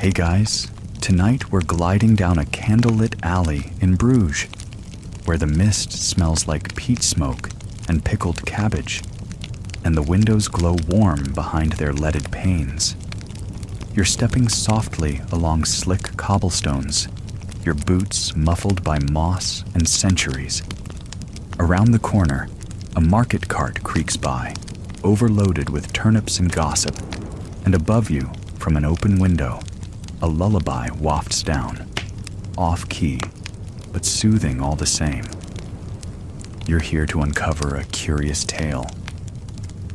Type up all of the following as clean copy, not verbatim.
Hey guys, tonight we're gliding down a candlelit alley in Bruges, where the mist smells like peat smoke and pickled cabbage, and the windows glow warm behind their leaded panes. You're stepping softly along slick cobblestones, your boots muffled by moss and centuries. Around the corner, a market cart creaks by, overloaded with turnips and gossip, and above you, from an open window, a lullaby wafts down, off-key, but soothing all the same. You're here to uncover a curious tale.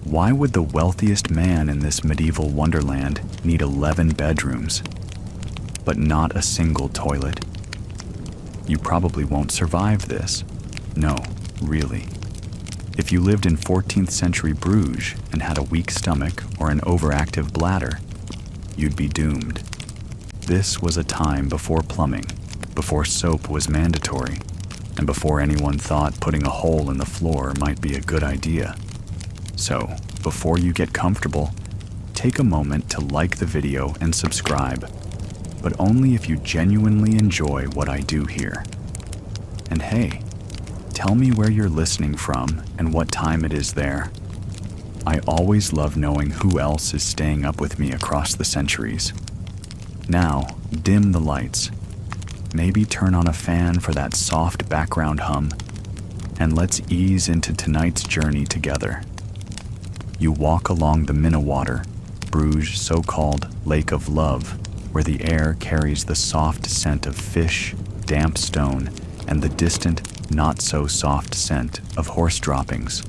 Why would the wealthiest man in this medieval wonderland need 11 bedrooms, but not a single toilet? You probably won't survive this. No, really. If you lived in 14th century Bruges and had a weak stomach or an overactive bladder, you'd be doomed. This was a time before plumbing, before soap was mandatory, and before anyone thought putting a hole in the floor might be a good idea. So, before you get comfortable, take a moment to like the video and subscribe, but only if you genuinely enjoy what I do here. And hey, tell me where you're listening from and what time it is there. I always love knowing who else is staying up with me across the centuries. Now, dim the lights. Maybe turn on a fan for that soft background hum, and let's ease into tonight's journey together. You walk along the Minnewater, Bruges' so-called Lake of Love, where the air carries the soft scent of fish, damp stone, and the distant, not-so-soft scent of horse droppings.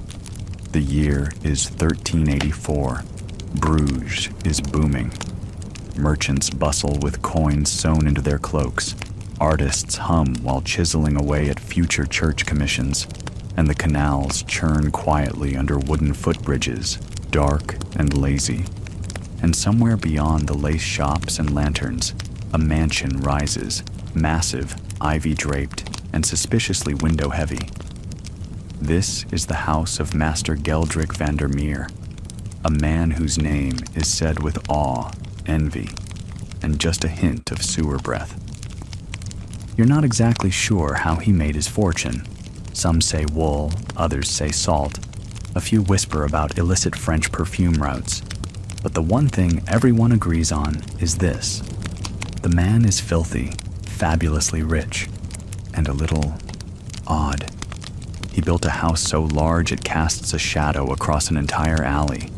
The year is 1384. Bruges is booming. Merchants bustle with coins sewn into their cloaks. Artists hum while chiseling away at future church commissions, and the canals churn quietly under wooden footbridges, dark and lazy. And somewhere beyond the lace shops and lanterns, a mansion rises, massive, ivy-draped, and suspiciously window-heavy. This is the house of Master Geldrick van der Meer, a man whose name is said with awe, envy, and just a hint of sewer breath. You're not exactly sure how he made his fortune. Some say wool, others say salt. A few whisper about illicit French perfume routes. But the one thing everyone agrees on is this. The man is filthy, fabulously rich, and a little odd. He built a house so large it casts a shadow across an entire alley.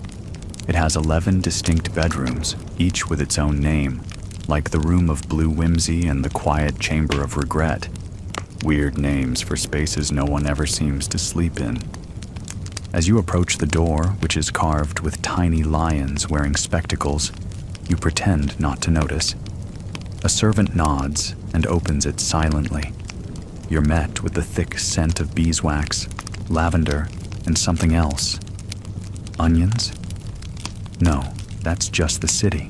It has 11 distinct bedrooms, each with its own name, like the Room of Blue Whimsy and the Quiet Chamber of Regret. Weird names for spaces no one ever seems to sleep in. As you approach the door, which is carved with tiny lions wearing spectacles, you pretend not to notice. A servant nods and opens it silently. You're met with the thick scent of beeswax, lavender, and something else. Onions? No, that's just the city.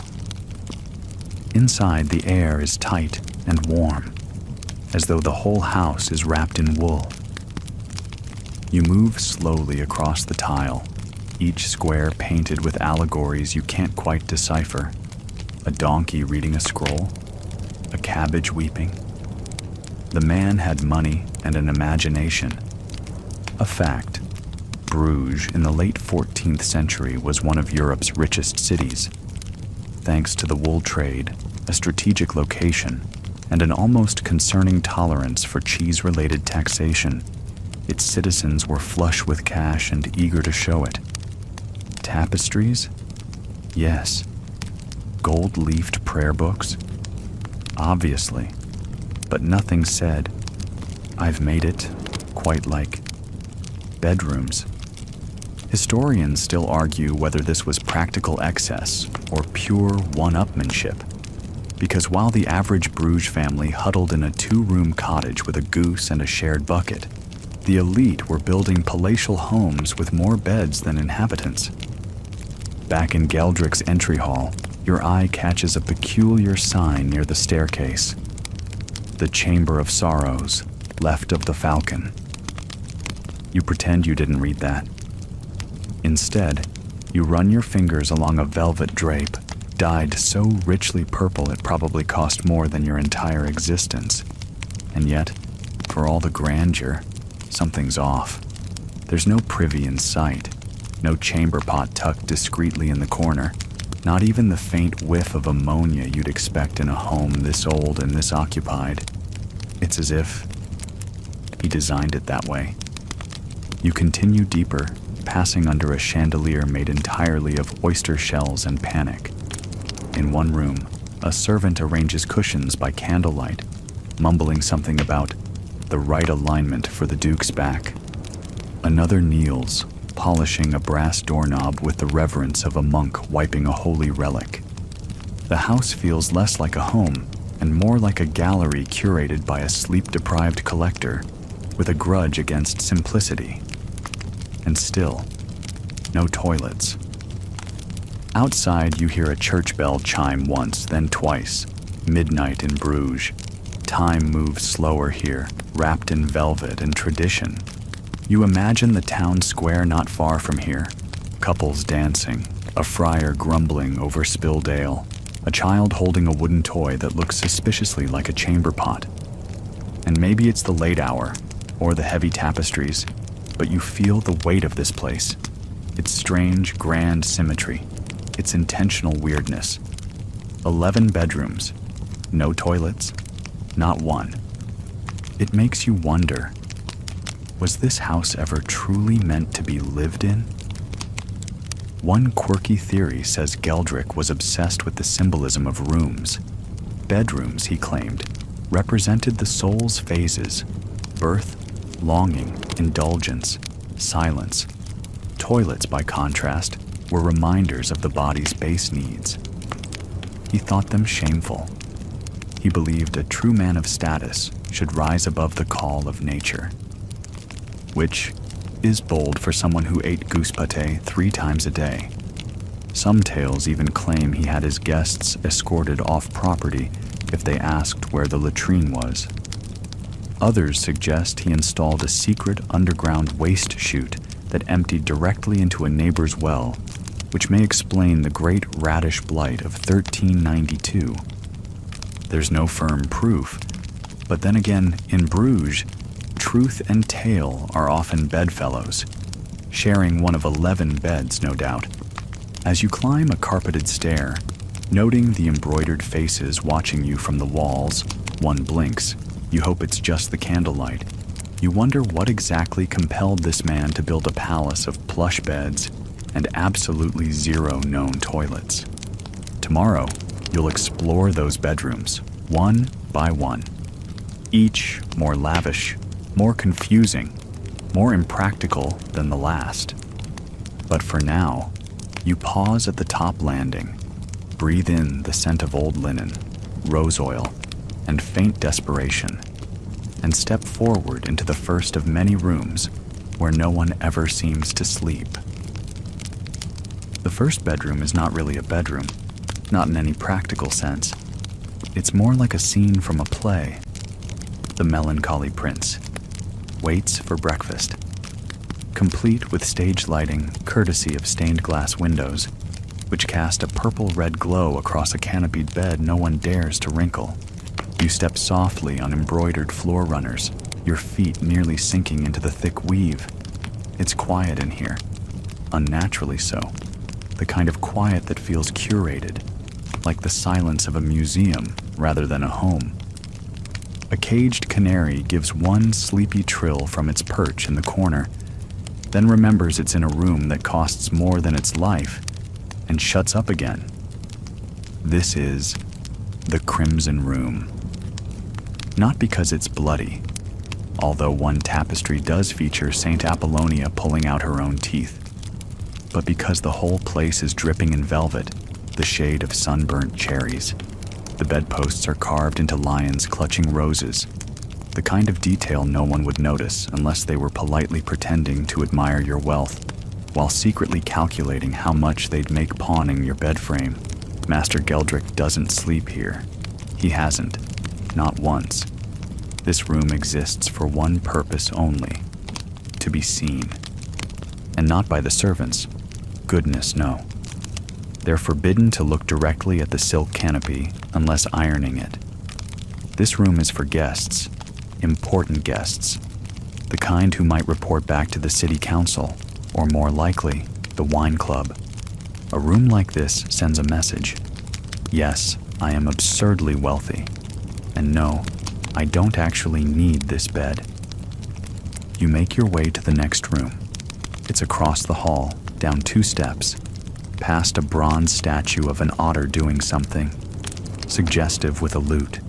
Inside, the air is tight and warm, as though the whole house is wrapped in wool. You move slowly across the tile, each square painted with allegories you can't quite decipher. A donkey reading a scroll, a cabbage weeping. The man had money and an imagination. A fact, Bruges in the late 14th century was one of Europe's richest cities. Thanks to the wool trade, a strategic location, and an almost concerning tolerance for cheese-related taxation, its citizens were flush with cash and eager to show it. Tapestries? Yes. Gold-leafed prayer books? Obviously. But nothing said, "I've made it," quite like bedrooms. Historians still argue whether this was practical excess or pure one-upmanship, because while the average Bruges family huddled in a 2-room cottage with a goose and a shared bucket, the elite were building palatial homes with more beds than inhabitants. Back in Geldrick's entry hall, your eye catches a peculiar sign near the staircase. The Chamber of Sorrows, left of the Falcon. You pretend you didn't read that. Instead, you run your fingers along a velvet drape, dyed so richly purple it probably cost more than your entire existence. And yet, for all the grandeur, something's off. There's no privy in sight, no chamber pot tucked discreetly in the corner, not even the faint whiff of ammonia you'd expect in a home this old and this occupied. It's as if he designed it that way. You continue deeper, passing under a chandelier made entirely of oyster shells and panic. In one room, a servant arranges cushions by candlelight, mumbling something about the right alignment for the Duke's back. Another kneels, polishing a brass doorknob with the reverence of a monk wiping a holy relic. The house feels less like a home and more like a gallery curated by a sleep-deprived collector with a grudge against simplicity. And still, no toilets. Outside, you hear a church bell chime once, then twice. Midnight in Bruges. Time moves slower here, wrapped in velvet and tradition. You imagine the town square not far from here. Couples dancing, a friar grumbling over spilled ale, a child holding a wooden toy that looks suspiciously like a chamber pot. And maybe it's the late hour, or the heavy tapestries, but you feel the weight of this place. Its strange, grand symmetry, its intentional weirdness. 11 bedrooms, no toilets, not one. It makes you wonder, was this house ever truly meant to be lived in? One quirky theory says Geldrick was obsessed with the symbolism of rooms. Bedrooms, he claimed, represented the soul's phases: birth, longing, indulgence, silence. Toilets, by contrast, were reminders of the body's base needs. He thought them shameful. He believed a true man of status should rise above the call of nature. Which is bold for someone who ate goose pâté 3 times a day. Some tales even claim he had his guests escorted off property if they asked where the latrine was. Others suggest he installed a secret underground waste chute that emptied directly into a neighbor's well, which may explain the great radish blight of 1392. There's no firm proof, but then again, in Bruges, truth and tale are often bedfellows, sharing one of 11 beds, no doubt. As you climb a carpeted stair, noting the embroidered faces watching you from the walls, one blinks. You hope it's just the candlelight. You wonder what exactly compelled this man to build a palace of plush beds and absolutely zero known toilets. Tomorrow, you'll explore those bedrooms, one by one. Each more lavish, more confusing, more impractical than the last. But for now, you pause at the top landing, breathe in the scent of old linen, rose oil, and faint desperation, and step forward into the first of many rooms where no one ever seems to sleep. The first bedroom is not really a bedroom, not in any practical sense. It's more like a scene from a play. The Melancholy Prince waits for breakfast, complete with stage lighting courtesy of stained glass windows, which cast a purple-red glow across a canopied bed no one dares to wrinkle. You step softly on embroidered floor runners, your feet nearly sinking into the thick weave. It's quiet in here, unnaturally so, the kind of quiet that feels curated, like the silence of a museum rather than a home. A caged canary gives one sleepy trill from its perch in the corner, then remembers it's in a room that costs more than its life, and shuts up again. This is the Crimson Room. Not because it's bloody, although one tapestry does feature Saint Apollonia pulling out her own teeth, but because the whole place is dripping in velvet, the shade of sunburnt cherries. The bedposts are carved into lions clutching roses, the kind of detail no one would notice unless they were politely pretending to admire your wealth, while secretly calculating how much they'd make pawning your bed frame. Master Geldrick doesn't sleep here. He hasn't, not once. This room exists for one purpose only: to be seen. And not by the servants. Goodness, no. They're forbidden to look directly at the silk canopy unless ironing it. This room is for guests, important guests, the kind who might report back to the city council, or more likely, the wine club. A room like this sends a message. Yes, I am absurdly wealthy. And no, I don't actually need this bed. You make your way to the next room. It's across the hall, down 2 steps, past a bronze statue of an otter doing something, suggestive with a lute.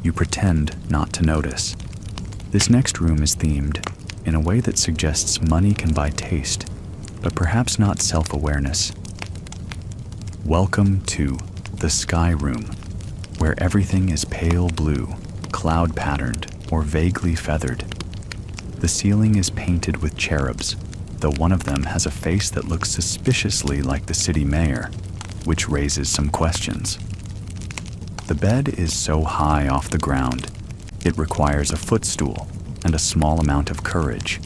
You pretend not to notice. This next room is themed in a way that suggests money can buy taste, but perhaps not self-awareness. Welcome to the Sky Room, where everything is pale blue, cloud-patterned, or vaguely feathered. The ceiling is painted with cherubs, though one of them has a face that looks suspiciously like the city mayor, which raises some questions. The bed is so high off the ground, it requires a footstool and a small amount of courage.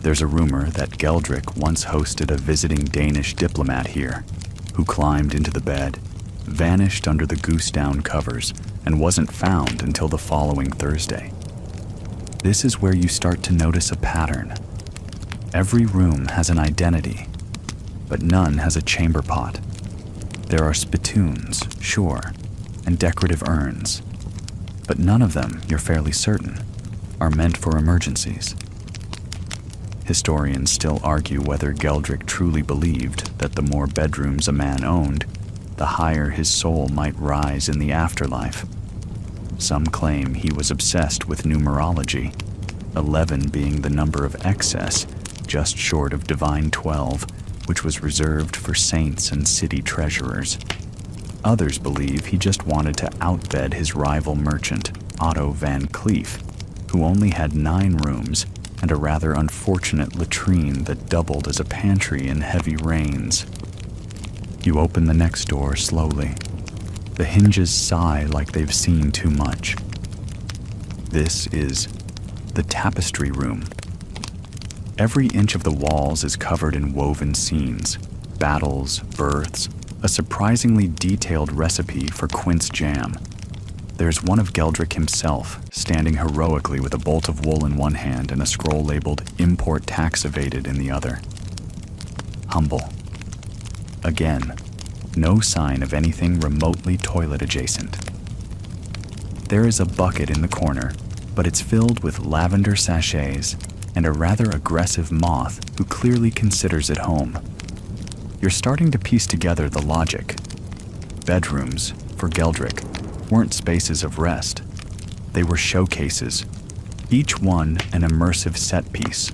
There's a rumor that Geldrick once hosted a visiting Danish diplomat here, who climbed into the bed, vanished under the goose-down covers, and wasn't found until the following Thursday. This is where you start to notice a pattern. Every room has an identity, but none has a chamber pot. There are spittoons, sure, and decorative urns, but none of them, you're fairly certain, are meant for emergencies. Historians still argue whether Geldrick truly believed that the more bedrooms a man owned, the higher his soul might rise in the afterlife. Some claim he was obsessed with numerology, 11 being the number of excess, just short of divine 12, which was reserved for saints and city treasurers. Others believe he just wanted to outbed his rival merchant, Otto Van Cleef, who only had 9 rooms and a rather unfortunate latrine that doubled as a pantry in heavy rains. You open the next door slowly. The hinges sigh like they've seen too much. This is the tapestry room. Every inch of the walls is covered in woven scenes, battles, births, a surprisingly detailed recipe for quince jam. There's one of Geldrick himself, standing heroically with a bolt of wool in one hand and a scroll labeled "Import Tax Evaded" in the other. Humble. Again, no sign of anything remotely toilet adjacent. There is a bucket in the corner, but it's filled with lavender sachets and a rather aggressive moth who clearly considers it home. You're starting to piece together the logic. Bedrooms, for Geldrick, weren't spaces of rest. They were showcases, each one an immersive set piece,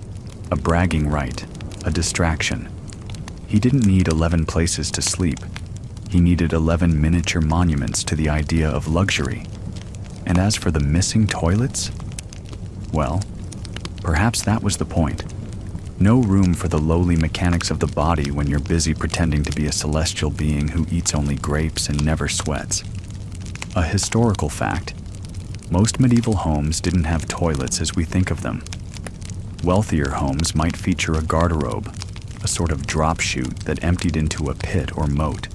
a bragging right, a distraction. He didn't need 11 places to sleep. He needed 11 miniature monuments to the idea of luxury. And as for the missing toilets, well, perhaps that was the point. No room for the lowly mechanics of the body when you're busy pretending to be a celestial being who eats only grapes and never sweats. A historical fact: most medieval homes didn't have toilets as we think of them. Wealthier homes might feature a garderobe, a sort of drop chute that emptied into a pit or moat.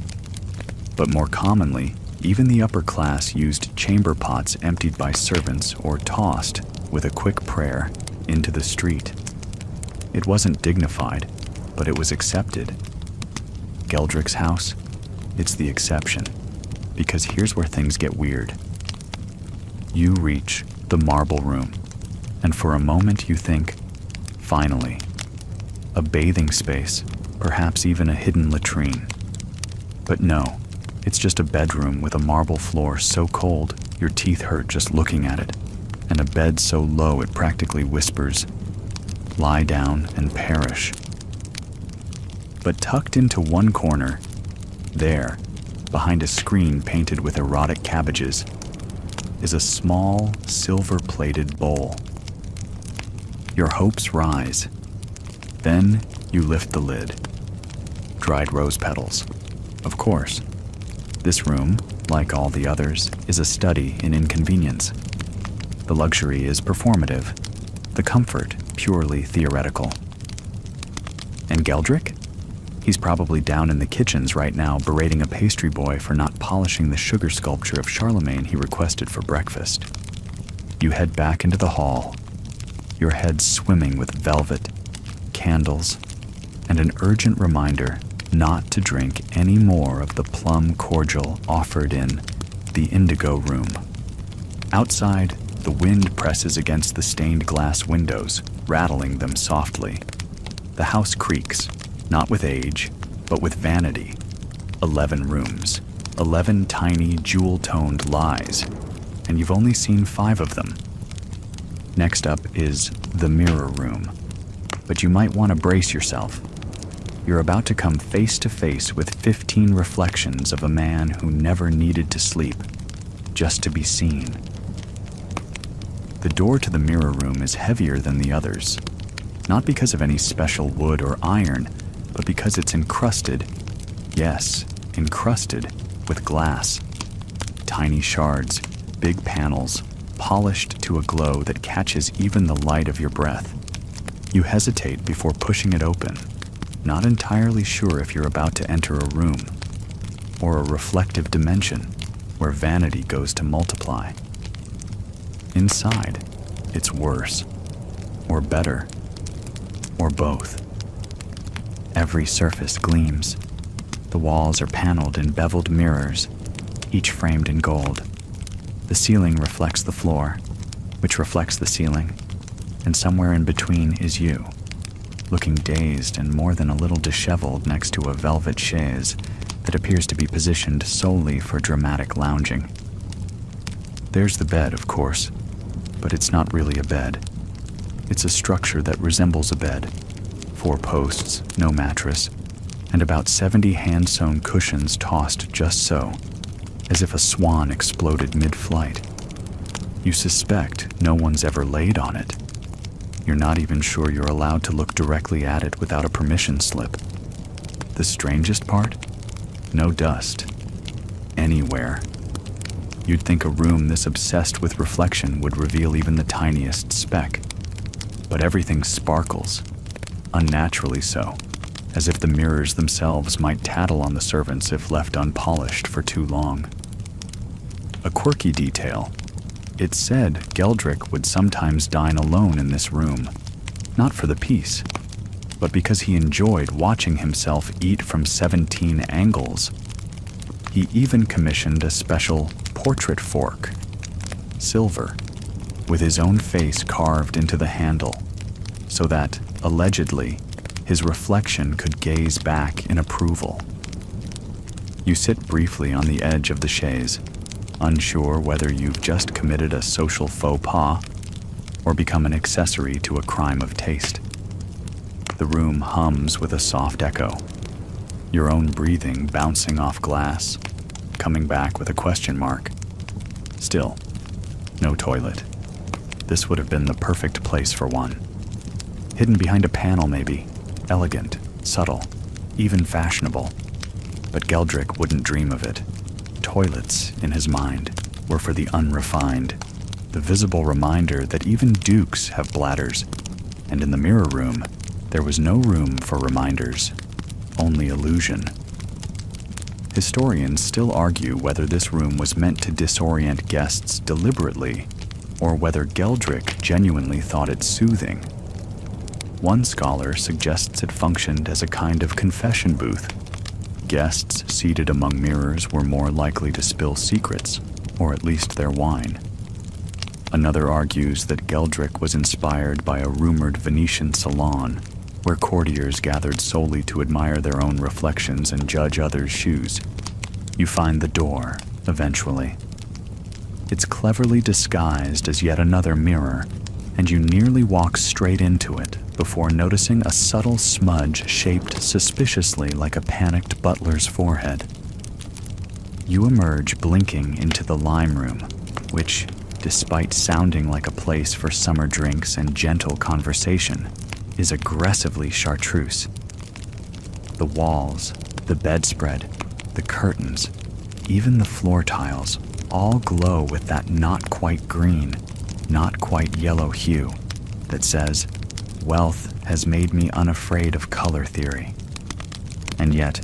But more commonly, even the upper class used chamber pots emptied by servants or tossed, with a quick prayer, into the street. It wasn't dignified, but it was accepted. Geldrick's house? It's the exception, because here's where things get weird. You reach the marble room, and for a moment you think, finally, a bathing space, perhaps even a hidden latrine. But no, it's just a bedroom with a marble floor so cold your teeth hurt just looking at it, and a bed so low it practically whispers, "Lie down and perish." But tucked into one corner, there, behind a screen painted with erotic cabbages, is a small, silver-plated bowl. Your hopes rise. Then you lift the lid. Dried rose petals. Of course. This room, like all the others, is a study in inconvenience. The luxury is performative, the comfort purely theoretical. And Geldrick? He's probably down in the kitchens right now berating a pastry boy for not polishing the sugar sculpture of Charlemagne he requested for breakfast. You head back into the hall, your head swimming with velvet, candles, and an urgent reminder not to drink any more of the plum cordial offered in the indigo room. Outside, the wind presses against the stained glass windows, rattling them softly. The house creaks, not with age, but with vanity. 11 rooms, 11 tiny jewel-toned lies, and you've only seen 5 of them. Next up is the mirror room, but you might want to brace yourself. You're about to come face to face with 15 reflections of a man who never needed to sleep, just to be seen. The door to the mirror room is heavier than the others, not because of any special wood or iron, but because it's encrusted, yes, encrusted with glass. Tiny shards, big panels, polished to a glow that catches even the light of your breath. You hesitate before pushing it open, not entirely sure if you're about to enter a room or a reflective dimension where vanity goes to multiply. Inside, it's worse, or better, or both. Every surface gleams. The walls are paneled in beveled mirrors, each framed in gold. The ceiling reflects the floor, which reflects the ceiling, and somewhere in between is you, looking dazed and more than a little disheveled next to a velvet chaise that appears to be positioned solely for dramatic lounging. There's the bed, of course, but it's not really a bed. It's a structure that resembles a bed. 4 posts, no mattress, and about 70 hand-sewn cushions tossed just so, as if a swan exploded mid-flight. You suspect no one's ever laid on it. You're not even sure you're allowed to look directly at it without a permission slip. The strangest part? No dust. Anywhere. You'd think a room this obsessed with reflection would reveal even the tiniest speck. But everything sparkles, unnaturally so, as if the mirrors themselves might tattle on the servants if left unpolished for too long. A quirky detail. It said Geldrick would sometimes dine alone in this room, not for the peace, but because he enjoyed watching himself eat from 17 angles. He even commissioned a special portrait fork, silver, with his own face carved into the handle, so that, allegedly, his reflection could gaze back in approval. You sit briefly on the edge of the chaise, unsure whether you've just committed a social faux pas or become an accessory to a crime of taste. The room hums with a soft echo, your own breathing bouncing off glass, coming back with a question mark. Still, no toilet. This would have been the perfect place for one. Hidden behind a panel maybe, elegant, subtle, even fashionable. But Geldrick wouldn't dream of it. Toilets, in his mind, were for the unrefined, the visible reminder that even dukes have bladders, and in the mirror room, there was no room for reminders, only illusion. Historians still argue whether this room was meant to disorient guests deliberately, or whether Geldrick genuinely thought it soothing. One scholar suggests it functioned as a kind of confession booth. Guests seated among mirrors were more likely to spill secrets, or at least their wine. Another argues that Geldrick was inspired by a rumored Venetian salon, where courtiers gathered solely to admire their own reflections and judge others' shoes. You find the door, eventually. It's cleverly disguised as yet another mirror, and you nearly walk straight into it before noticing a subtle smudge shaped suspiciously like a panicked butler's forehead. You emerge blinking into the lime room, which, despite sounding like a place for summer drinks and gentle conversation, is aggressively chartreuse. The walls, the bedspread, the curtains, even the floor tiles all glow with that not quite green, not quite yellow hue that says, "Wealth has made me unafraid of color theory." And yet,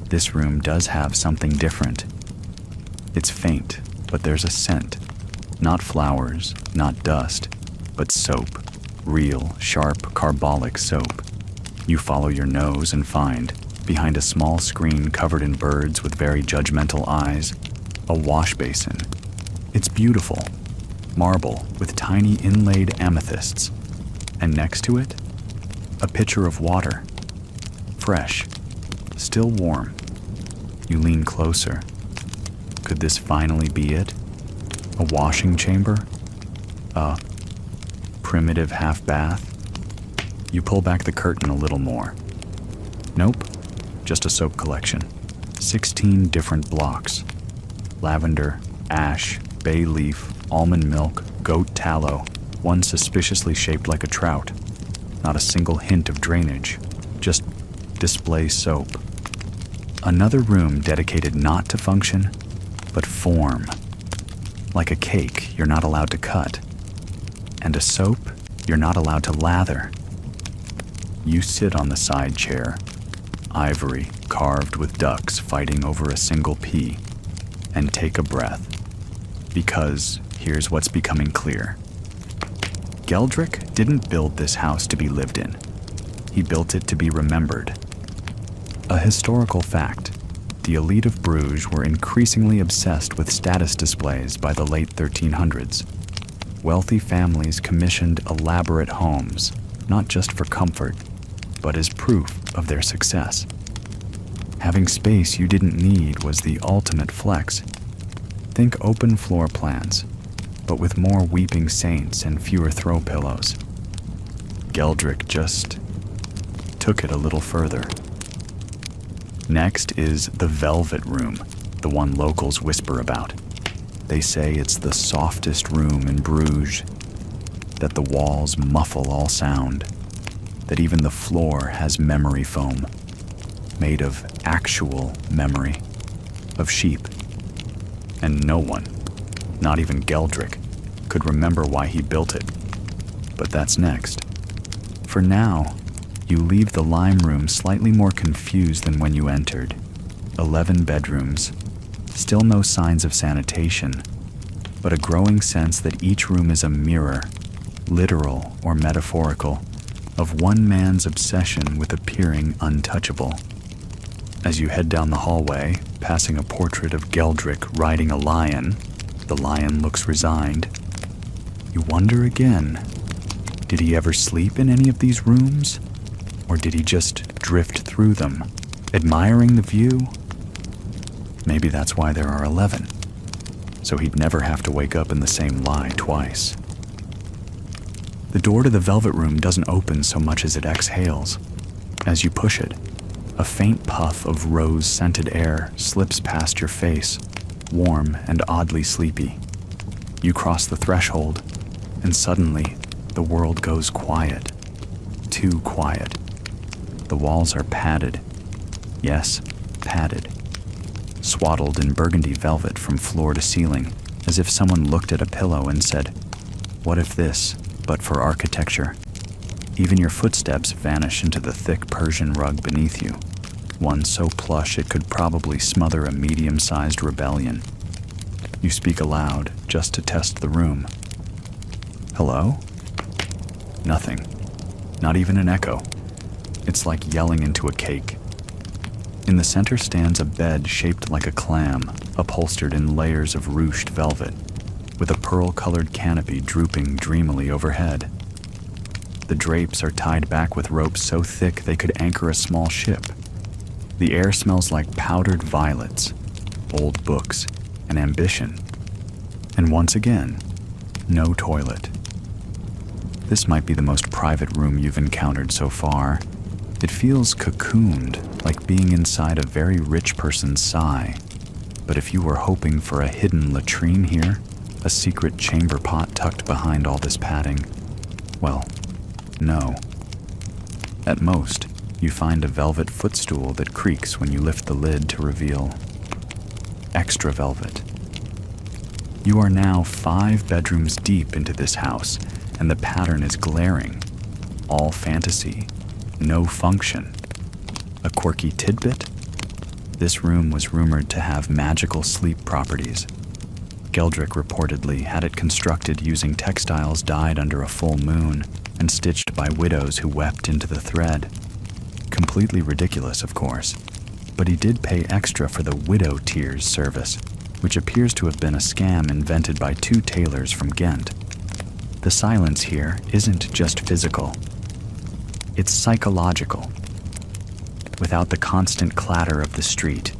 this room does have something different. It's faint, but there's a scent. Not flowers, not dust, but soap. Real, sharp, carbolic soap. You follow your nose and find, behind a small screen covered in birds with very judgmental eyes, a wash basin. It's beautiful. Marble with tiny inlaid amethysts. And next to it, a pitcher of water. Fresh, still warm. You lean closer. Could this finally be it? A washing chamber? A primitive half bath? You pull back the curtain a little more. Nope, just a soap collection. 16 different blocks. Lavender, ash, bay leaf, almond milk, goat tallow, one suspiciously shaped like a trout. Not a single hint of drainage, just display soap. Another room dedicated not to function, but form. Like a cake you're not allowed to cut, and a soap you're not allowed to lather. You sit on the side chair, ivory carved with ducks fighting over a single pea, and take a breath. Because here's what's becoming clear. Geldrick didn't build this house to be lived in. He built it to be remembered. A historical fact, the elite of Bruges were increasingly obsessed with status displays by the late 1300s. Wealthy families commissioned elaborate homes, not just for comfort, but as proof of their success. Having space you didn't need was the ultimate flex. Think open floor plans, but with more weeping saints and fewer throw pillows. Geldrick just took it a little further. Next is the Velvet Room, the one locals whisper about. They say it's the softest room in Bruges, that the walls muffle all sound, that even the floor has memory foam, made of actual memory, of sheep. And no one, not even Geldrick, could remember why he built it. But that's next. For now, you leave the lime room slightly more confused than when you entered. 11 bedrooms, still no signs of sanitation, but a growing sense that each room is a mirror, literal or metaphorical, of one man's obsession with appearing untouchable. As you head down the hallway, passing a portrait of Geldrick riding a lion, the lion looks resigned. You wonder again, did he ever sleep in any of these rooms? Or did he just drift through them, admiring the view? Maybe that's why there are 11, so he'd never have to wake up in the same lie twice. The door to the Velvet Room doesn't open so much as it exhales. As you push it, a faint puff of rose-scented air slips past your face, warm and oddly sleepy. You cross the threshold, and suddenly the world goes quiet. Too quiet. The walls are padded. Yes, padded. Swaddled in burgundy velvet from floor to ceiling, as if someone looked at a pillow and said, "What if this, but for architecture?" Even your footsteps vanish into the thick Persian rug beneath you, one so plush it could probably smother a medium-sized rebellion. You speak aloud, just to test the room. "Hello?" Nothing. Not even an echo. It's like yelling into a cake. In the center stands a bed shaped like a clam, upholstered in layers of ruched velvet, with a pearl-colored canopy drooping dreamily overhead. The drapes are tied back with ropes so thick they could anchor a small ship. The air smells like powdered violets, old books, and ambition. And once again, no toilet. This might be the most private room you've encountered so far. It feels cocooned, like being inside a very rich person's sigh. But if you were hoping for a hidden latrine here, a secret chamber pot tucked behind all this padding, well, no. At most, you find a velvet footstool that creaks when you lift the lid to reveal extra velvet. You are now 5 bedrooms deep into this house, and the pattern is glaring. All fantasy, no function. A quirky tidbit? This room was rumored to have magical sleep properties. Geldrick reportedly had it constructed using textiles dyed under a full moon and stitched by widows who wept into the thread. Completely ridiculous, of course, but he did pay extra for the widow tears service, which appears to have been a scam invented by two tailors from Ghent. The silence here isn't just physical, it's psychological. Without the constant clatter of the street,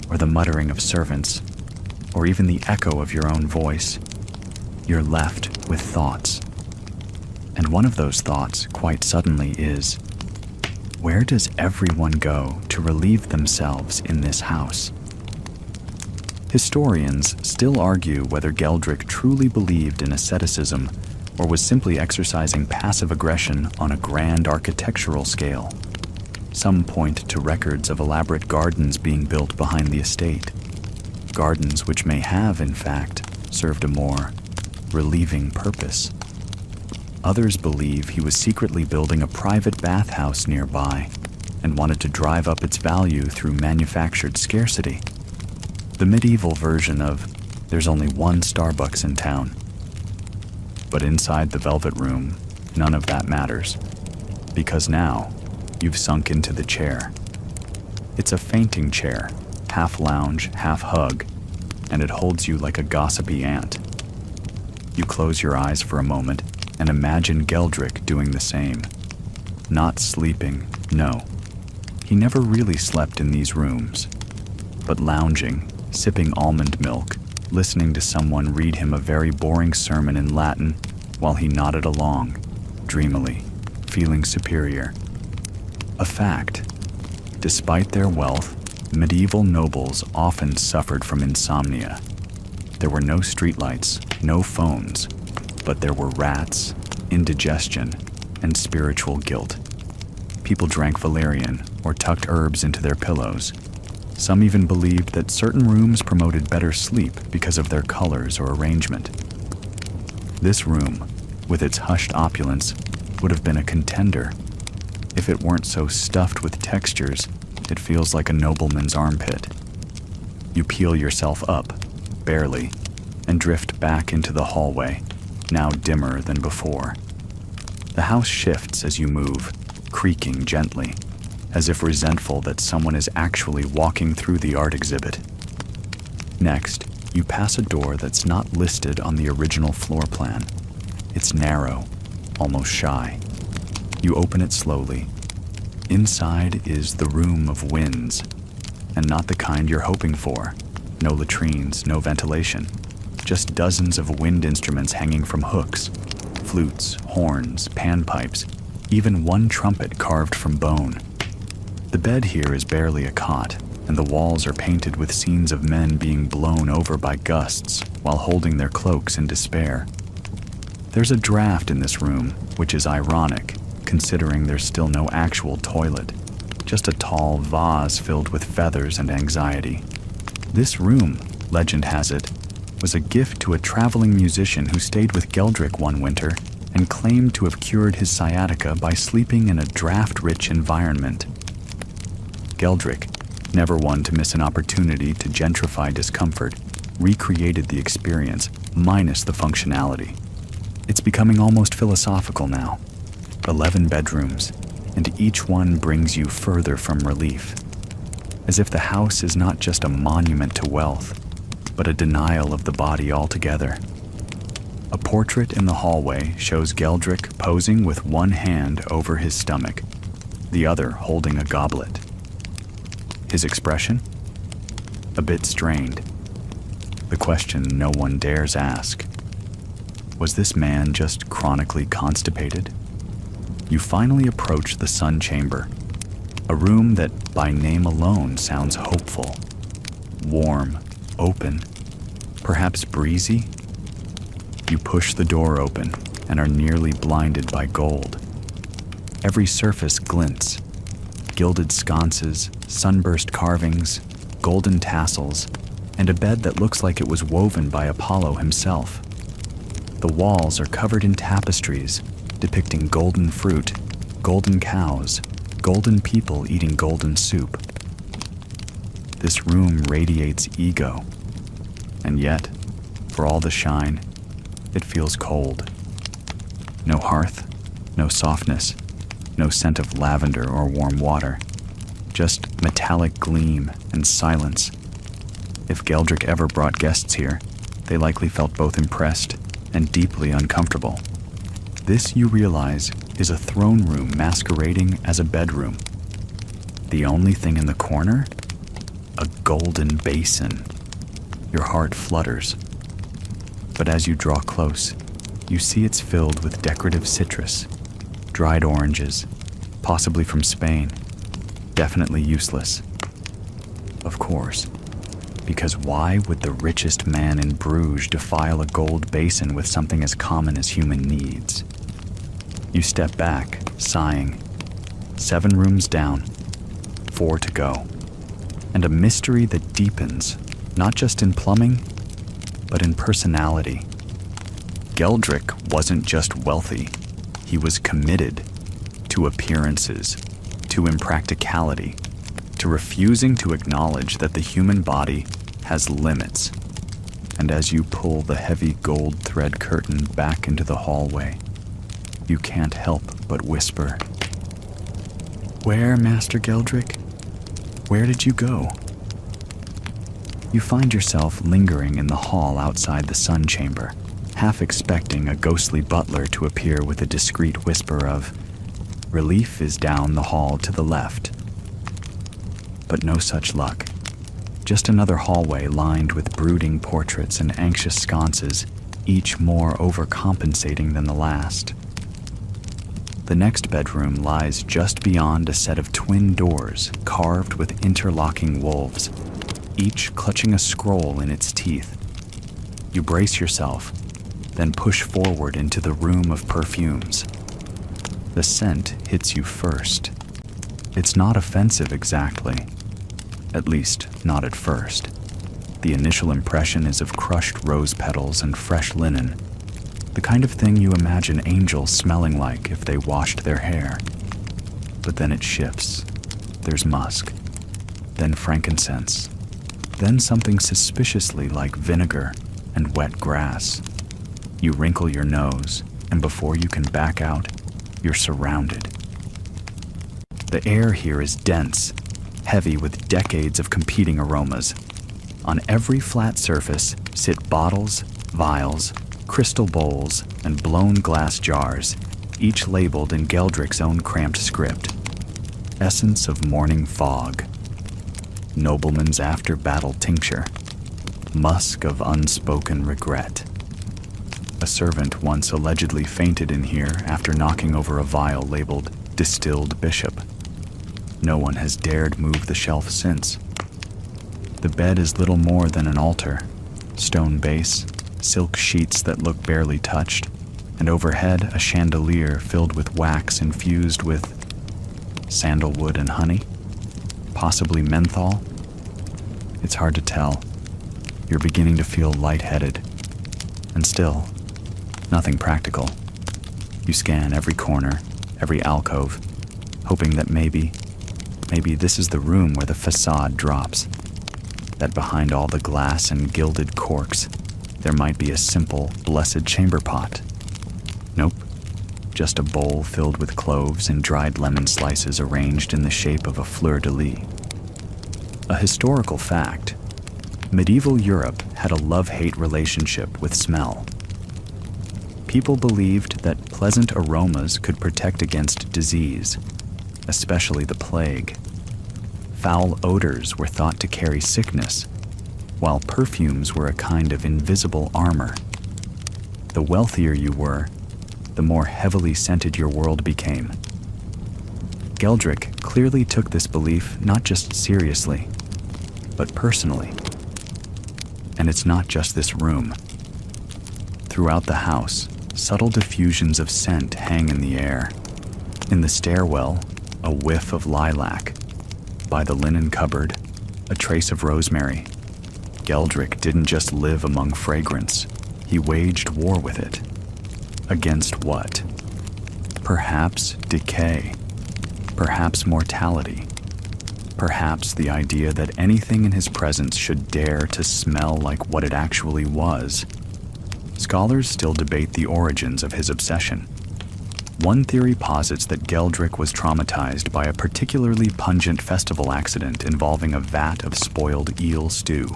or the muttering of servants, or even the echo of your own voice, you're left with thoughts. And one of those thoughts, quite suddenly, is, where does everyone go to relieve themselves in this house? Historians still argue whether Geldrick truly believed in asceticism or was simply exercising passive aggression on a grand architectural scale. Some point to records of elaborate gardens being built behind the estate, gardens which may have, in fact, served a more relieving purpose. Others believe he was secretly building a private bathhouse nearby and wanted to drive up its value through manufactured scarcity. The medieval version of, there's only one Starbucks in town. But inside the Velvet Room, none of that matters, because now you've sunk into the chair. It's a fainting chair, half lounge, half hug, and it holds you like a gossipy ant. You close your eyes for a moment and imagine Geldrick doing the same. Not sleeping, no. He never really slept in these rooms, but lounging, sipping almond milk, listening to someone read him a very boring sermon in Latin while he nodded along, dreamily, feeling superior. A fact. Despite their wealth, medieval nobles often suffered from insomnia. There were no streetlights, no phones, but there were rats, indigestion, and spiritual guilt. People drank valerian or tucked herbs into their pillows. Some even believed that certain rooms promoted better sleep because of their colors or arrangement. This room, with its hushed opulence, would have been a contender. If it weren't so stuffed with textures, it feels like a nobleman's armpit. You peel yourself up, barely, and drift back into the hallway, now dimmer than before. The house shifts as you move, creaking gently, as if resentful that someone is actually walking through the art exhibit. Next, you pass a door that's not listed on the original floor plan. It's narrow, almost shy. You open it slowly. Inside is the Room of Winds, and not the kind you're hoping for. No latrines, no ventilation. Just dozens of wind instruments hanging from hooks. Flutes, horns, panpipes, even one trumpet carved from bone. The bed here is barely a cot, and the walls are painted with scenes of men being blown over by gusts while holding their cloaks in despair. There's a draft in this room, which is ironic, considering there's still no actual toilet, just a tall vase filled with feathers and anxiety. This room, legend has it, was a gift to a traveling musician who stayed with Geldrick one winter and claimed to have cured his sciatica by sleeping in a draft-rich environment. Geldrick, never one to miss an opportunity to gentrify discomfort, recreated the experience, minus the functionality. It's becoming almost philosophical now. 11 bedrooms, and each one brings you further from relief. As if the house is not just a monument to wealth, but a denial of the body altogether. A portrait in the hallway shows Geldrick posing with one hand over his stomach, the other holding a goblet. His expression? A bit strained. The question no one dares ask. Was this man just chronically constipated? You finally approach the sun chamber, a room that by name alone sounds hopeful. Warm, open, perhaps breezy. You push the door open and are nearly blinded by gold. Every surface glints. Gilded sconces, sunburst carvings, golden tassels, and a bed that looks like it was woven by Apollo himself. The walls are covered in tapestries depicting golden fruit, golden cows, golden people eating golden soup. This room radiates ego, and yet, for all the shine, it feels cold. No hearth, no softness, no scent of lavender or warm water, just metallic gleam and silence. If Geldrick ever brought guests here, they likely felt both impressed and deeply uncomfortable. This, you realize, is a throne room masquerading as a bedroom. The only thing in the corner? A golden basin. Your heart flutters. But as you draw close, you see it's filled with decorative citrus, dried oranges, possibly from Spain, definitely useless. Of course, because why would the richest man in Bruges defile a gold basin with something as common as human needs? You step back, sighing. 7 rooms down, 4 to go, and a mystery that deepens, not just in plumbing, but in personality. Geldrick wasn't just wealthy, he was committed to appearances, to impracticality, to refusing to acknowledge that the human body has limits. And as you pull the heavy gold thread curtain back into the hallway, you can't help but whisper, "Where, Master Geldrick? Where did you go?" You find yourself lingering in the hall outside the sun chamber, half expecting a ghostly butler to appear with a discreet whisper of, "Relief is down the hall to the left." But no such luck. Just another hallway lined with brooding portraits and anxious sconces, each more overcompensating than the last. The next bedroom lies just beyond a set of twin doors carved with interlocking wolves, each clutching a scroll in its teeth. You brace yourself, then push forward into the room of perfumes. The scent hits you first. It's not offensive exactly, at least not at first. The initial impression is of crushed rose petals and fresh linen, the kind of thing you imagine angels smelling like if they washed their hair. But then it shifts. There's musk, then frankincense, then something suspiciously like vinegar and wet grass. You wrinkle your nose, and before you can back out, you're surrounded. The air here is dense, heavy with decades of competing aromas. On every flat surface sit bottles, vials, crystal bowls, and blown glass jars, each labeled in Geldrick's own cramped script. Essence of morning fog, nobleman's after-battle tincture, musk of unspoken regret. A servant once allegedly fainted in here after knocking over a vial labeled distilled bishop. No one has dared move the shelf since. The bed is little more than an altar, stone base, silk sheets that look barely touched, and overhead a chandelier filled with wax infused with sandalwood and honey, possibly menthol. It's hard to tell. You're beginning to feel lightheaded, and still, nothing practical. You scan every corner, every alcove, hoping that maybe this is the room where the facade drops, that behind all the glass and gilded corks, there might be a simple, blessed chamber pot. Nope, just a bowl filled with cloves and dried lemon slices arranged in the shape of a fleur-de-lis. A historical fact, medieval Europe had a love-hate relationship with smell. People believed that pleasant aromas could protect against disease, especially the plague. Foul odors were thought to carry sickness, while perfumes were a kind of invisible armor. The wealthier you were, the more heavily scented your world became. Geldrick clearly took this belief not just seriously, but personally. And it's not just this room. Throughout the house, subtle diffusions of scent hang in the air. In the stairwell, a whiff of lilac. By the linen cupboard, a trace of rosemary. Geldrick didn't just live among fragrance, he waged war with it. Against what? Perhaps decay. Perhaps mortality. Perhaps the idea that anything in his presence should dare to smell like what it actually was. Scholars still debate the origins of his obsession. One theory posits that Geldrick was traumatized by a particularly pungent festival accident involving a vat of spoiled eel stew.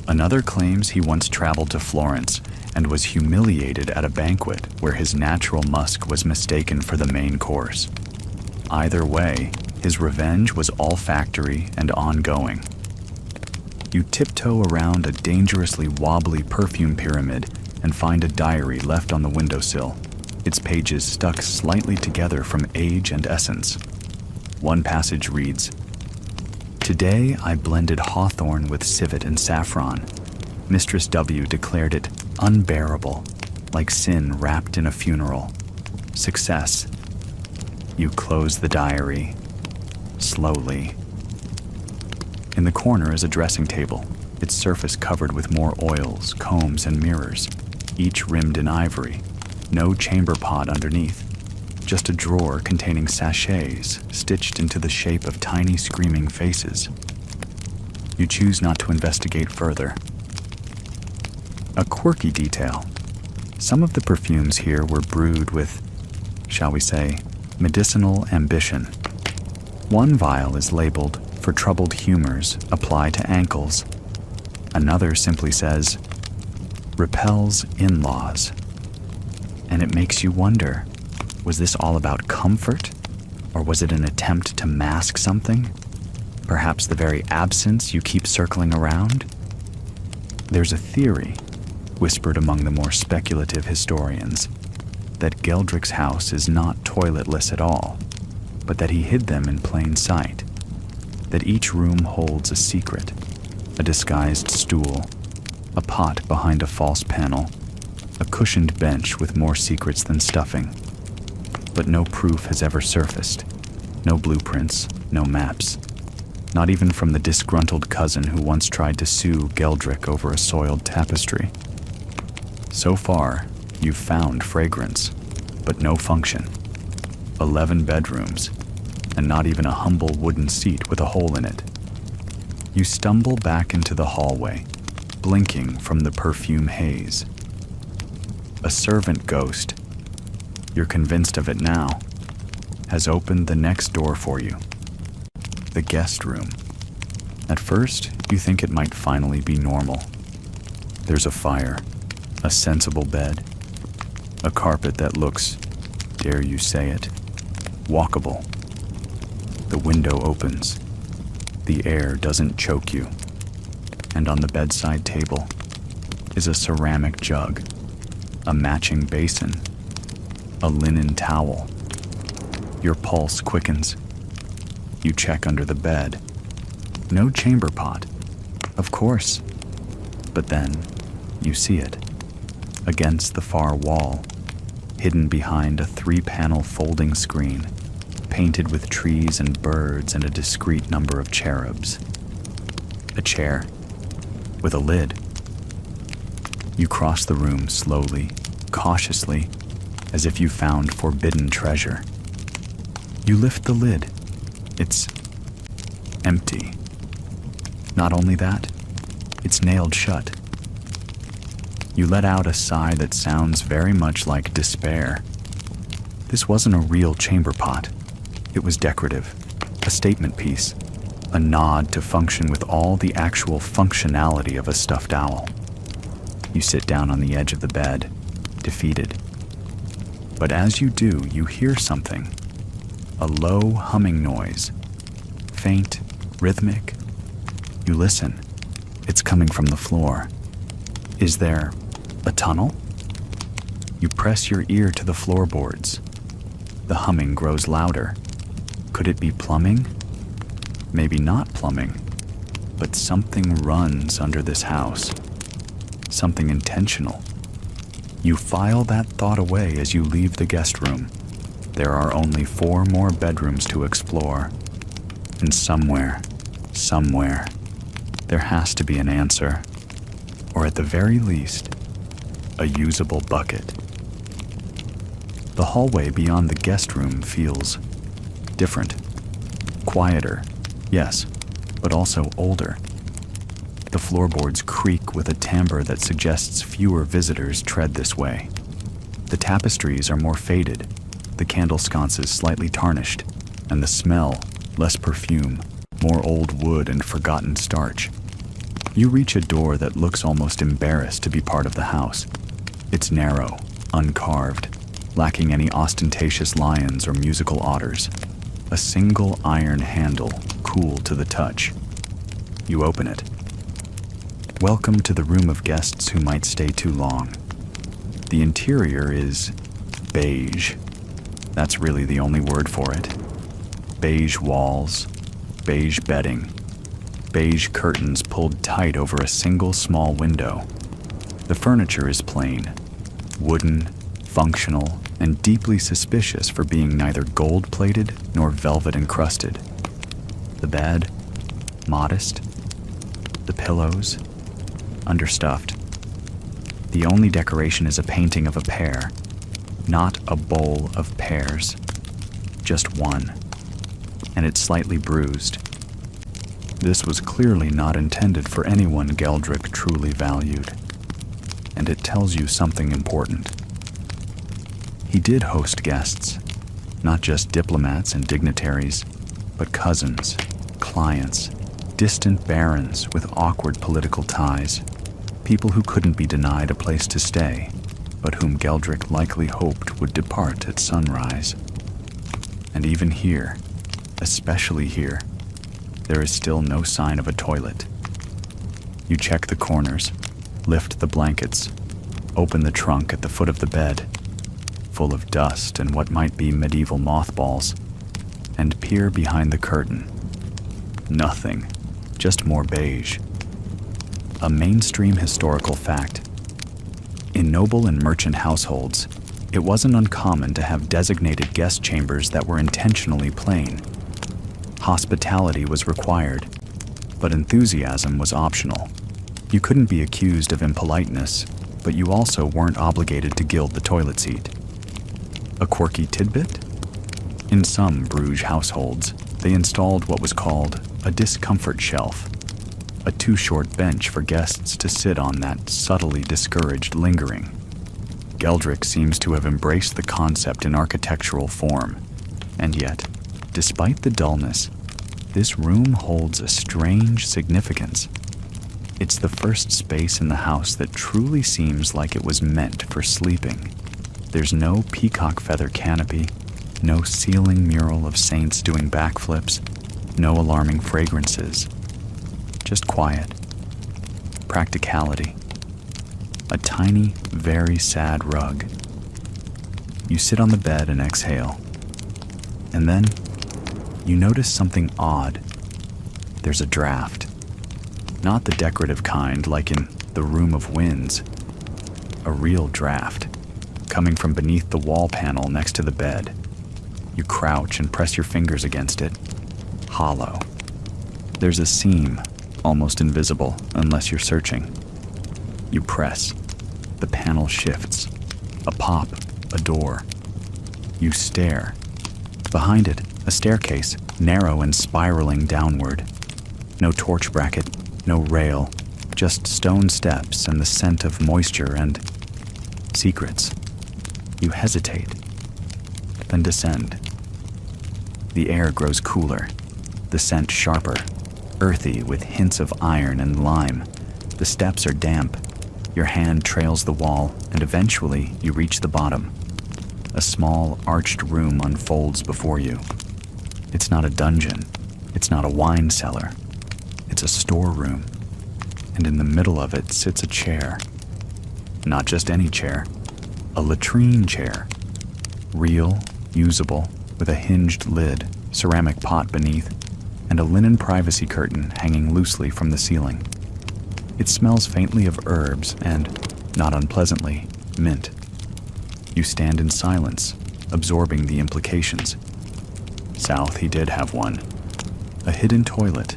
Another claims he once traveled to Florence and was humiliated at a banquet where his natural musk was mistaken for the main course. Either way, his revenge was olfactory and ongoing. You tiptoe around a dangerously wobbly perfume pyramid and find a diary left on the windowsill, its pages stuck slightly together from age and essence. One passage reads, "Today I blended hawthorn with civet and saffron. Mistress W. declared it unbearable, like sin wrapped in a funeral. Success." You close the diary, slowly. In the corner is a dressing table, its surface covered with more oils, combs, and mirrors, each rimmed in ivory. No chamber pot underneath, just a drawer containing sachets stitched into the shape of tiny screaming faces. You choose not to investigate further. A quirky detail. Some of the perfumes here were brewed with, shall we say, medicinal ambition. One vial is labeled, "For troubled humors, apply to ankles." Another simply says, "Repels in-laws." And it makes you wonder, was this all about comfort? Or was it an attempt to mask something? Perhaps the very absence you keep circling around? There's a theory, whispered among the more speculative historians, that Geldrick's house is not toiletless at all, but that he hid them in plain sight, that each room holds a secret, a disguised stool, a pot behind a false panel, a cushioned bench with more secrets than stuffing. But no proof has ever surfaced, no blueprints, no maps, not even from the disgruntled cousin who once tried to sue Geldrick over a soiled tapestry. So far, you've found fragrance, but no function. 11 bedrooms, and not even a humble wooden seat with a hole in it. You stumble back into the hallway, blinking from the perfume haze. A servant ghost, you're convinced of it now, has opened the next door for you. The guest room. At first, you think it might finally be normal. There's a fire, a sensible bed, a carpet that looks, dare you say it, walkable. The window opens. The air doesn't choke you. And on the bedside table is a ceramic jug, a matching basin, a linen towel. Your pulse quickens. You check under the bed. No chamber pot. Of course. But then, you see it. Against the far wall, hidden behind a 3-panel folding screen, painted with trees and birds and a discrete number of cherubs. A chair, with a lid. You cross the room slowly, cautiously, as if you found forbidden treasure. You lift the lid. It's empty. Not only that, it's nailed shut. You let out a sigh that sounds very much like despair. This wasn't a real chamber pot. It was decorative, a statement piece, a nod to function with all the actual functionality of a stuffed owl. You sit down on the edge of the bed, defeated. But as you do, you hear something. A low humming noise. Faint, rhythmic. You listen. It's coming from the floor. Is there a tunnel? You press your ear to the floorboards. The humming grows louder. Could it be plumbing? Maybe not plumbing, but something runs under this house. Something intentional. You file that thought away as you leave the guest room. There are only 4 more bedrooms to explore. And somewhere, there has to be an answer. Or at the very least, a usable bucket. The hallway beyond the guest room feels different. Quieter, yes, but also older. The floorboards creak with a timbre that suggests fewer visitors tread this way. The tapestries are more faded, the candle sconces slightly tarnished, and the smell, less perfume, more old wood and forgotten starch. You reach a door that looks almost embarrassed to be part of the house. It's narrow, uncarved, lacking any ostentatious lions or musical otters. A single iron handle, cool to the touch. You open it. Welcome to the room of guests who might stay too long. The interior is beige. That's really the only word for it. Beige walls, beige bedding, beige curtains pulled tight over a single small window. The furniture is plain, wooden, functional, and deeply suspicious for being neither gold-plated nor velvet-encrusted. The bed, modest. The pillows, understuffed. The only decoration is a painting of a pear, not a bowl of pears, just one, and it's slightly bruised. This was clearly not intended for anyone Geldrick truly valued, and it tells you something important. He did host guests, not just diplomats and dignitaries, but cousins, clients, distant barons with awkward political ties, people who couldn't be denied a place to stay, but whom Geldrick likely hoped would depart at sunrise. And even here, especially here, there is still no sign of a toilet. You check the corners, lift the blankets, open the trunk at the foot of the bed, full of dust and what might be medieval mothballs, and peer behind the curtain. Nothing, just more beige. A mainstream historical fact. In noble and merchant households, it wasn't uncommon to have designated guest chambers that were intentionally plain. Hospitality was required, but enthusiasm was optional. You couldn't be accused of impoliteness, but you also weren't obligated to gild the toilet seat. A quirky tidbit? In some Bruges households, they installed what was called a discomfort shelf, a too-short bench for guests to sit on that subtly discouraged lingering. Geldrick seems to have embraced the concept in architectural form, and yet, despite the dullness, this room holds a strange significance. It's the first space in the house that truly seems like it was meant for sleeping. There's no peacock feather canopy, no ceiling mural of saints doing backflips, no alarming fragrances. Just quiet, practicality, a tiny, very sad rug. You sit on the bed and exhale, and then you notice something odd. There's a draft, not the decorative kind like in the Room of Winds, a real draft, coming from beneath the wall panel next to the bed. You crouch and press your fingers against it, hollow. There's a seam, almost invisible unless you're searching. You press. The panel shifts. A pop, a door. You stare. Behind it, a staircase, narrow and spiraling downward. No torch bracket, no rail, just stone steps and the scent of moisture and secrets. You hesitate, then descend. The air grows cooler, the scent sharper, earthy with hints of iron and lime. The steps are damp. Your hand trails the wall, and eventually you reach the bottom. A small, arched room unfolds before you. It's not a dungeon. It's not a wine cellar. It's a storeroom. And in the middle of it sits a chair. Not just any chair. A latrine chair. Real, usable, with a hinged lid, ceramic pot beneath, and a linen privacy curtain hanging loosely from the ceiling. It smells faintly of herbs and, not unpleasantly, mint. You stand in silence, absorbing the implications. South he did have one. A hidden toilet.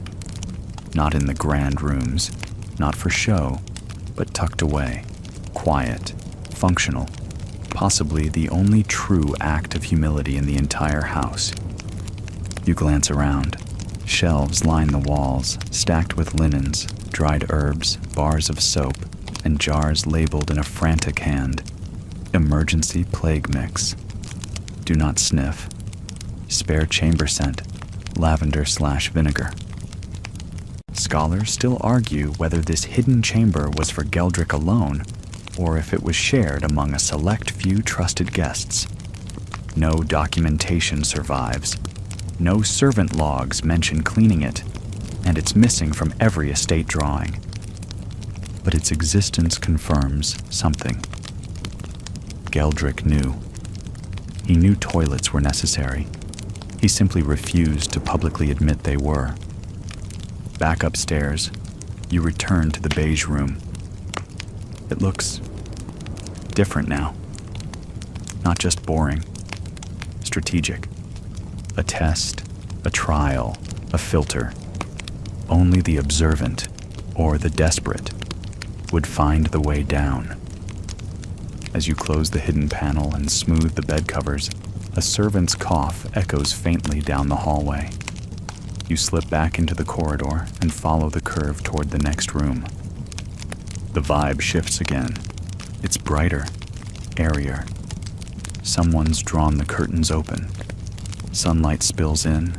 Not in the grand rooms, not for show, but tucked away, quiet, functional, possibly the only true act of humility in the entire house. You glance around. Shelves line the walls, stacked with linens, dried herbs, bars of soap, and jars labeled in a frantic hand. Emergency plague mix. Do not sniff. Spare chamber scent, lavender/vinegar. Scholars still argue whether this hidden chamber was for Geldrick alone, or if it was shared among a select few trusted guests. No documentation survives. No servant logs mention cleaning it, and it's missing from every estate drawing. But its existence confirms something. Geldrick knew. He knew toilets were necessary. He simply refused to publicly admit they were. Back upstairs, you return to the beige room. It looks different now. Not just boring, strategic. A test, a trial, a filter. Only the observant, or the desperate, would find the way down. As you close the hidden panel and smooth the bed covers, a servant's cough echoes faintly down the hallway. You slip back into the corridor and follow the curve toward the next room. The vibe shifts again. It's brighter, airier. Someone's drawn the curtains open. Sunlight spills in,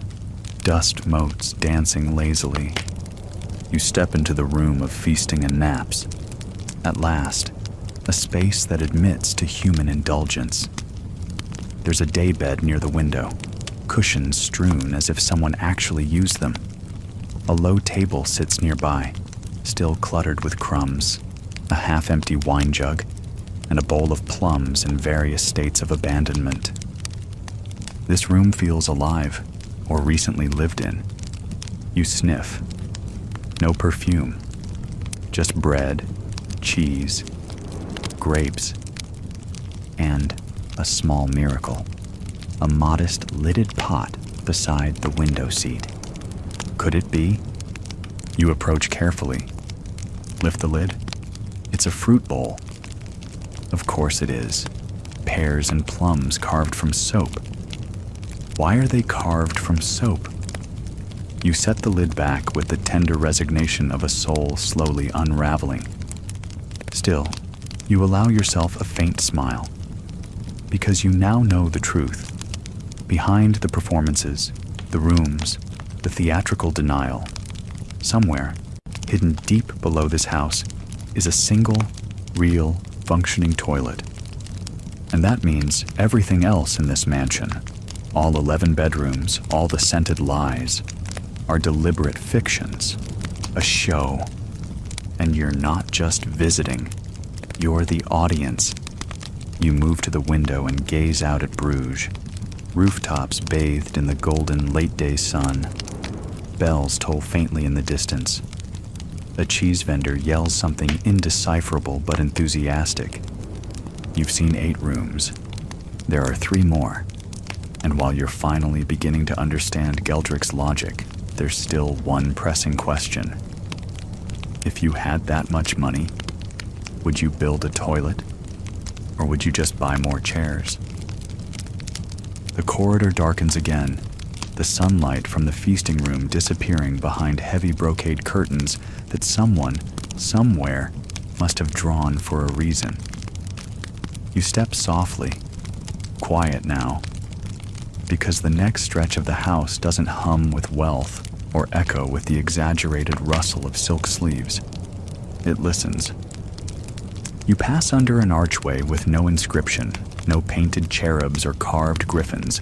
dust motes dancing lazily. You step into the room of feasting and naps. At last, a space that admits to human indulgence. There's a daybed near the window, cushions strewn as if someone actually used them. A low table sits nearby, still cluttered with crumbs, a half-empty wine jug, and a bowl of plums in various states of abandonment. This room feels alive, or recently lived in. You sniff. No perfume. Just bread, cheese, grapes, and a small miracle. A modest lidded pot beside the window seat. Could it be? You approach carefully. Lift the lid. It's a fruit bowl. Of course it is. Pears and plums carved from soap. Why are they carved from soap? You set the lid back with the tender resignation of a soul slowly unraveling. Still, you allow yourself a faint smile, because you now know the truth. Behind the performances, the rooms, the theatrical denial, somewhere, hidden deep below this house, is a single, real, functioning toilet. And that means everything else in this mansion, all 11 bedrooms, all the scented lies, are deliberate fictions, a show. And you're not just visiting, you're the audience. You move to the window and gaze out at Bruges, rooftops bathed in the golden late-day sun. Bells toll faintly in the distance. A cheese vendor yells something indecipherable but enthusiastic. You've seen 8 rooms. There are 3 more. And while you're finally beginning to understand Geldrick's logic, there's still one pressing question. If you had that much money, would you build a toilet? Or would you just buy more chairs? The corridor darkens again, the sunlight from the feasting room disappearing behind heavy brocade curtains that someone, somewhere, must have drawn for a reason. You step softly, quiet now, because the next stretch of the house doesn't hum with wealth or echo with the exaggerated rustle of silk sleeves. It listens. You pass under an archway with no inscription, no painted cherubs or carved griffins,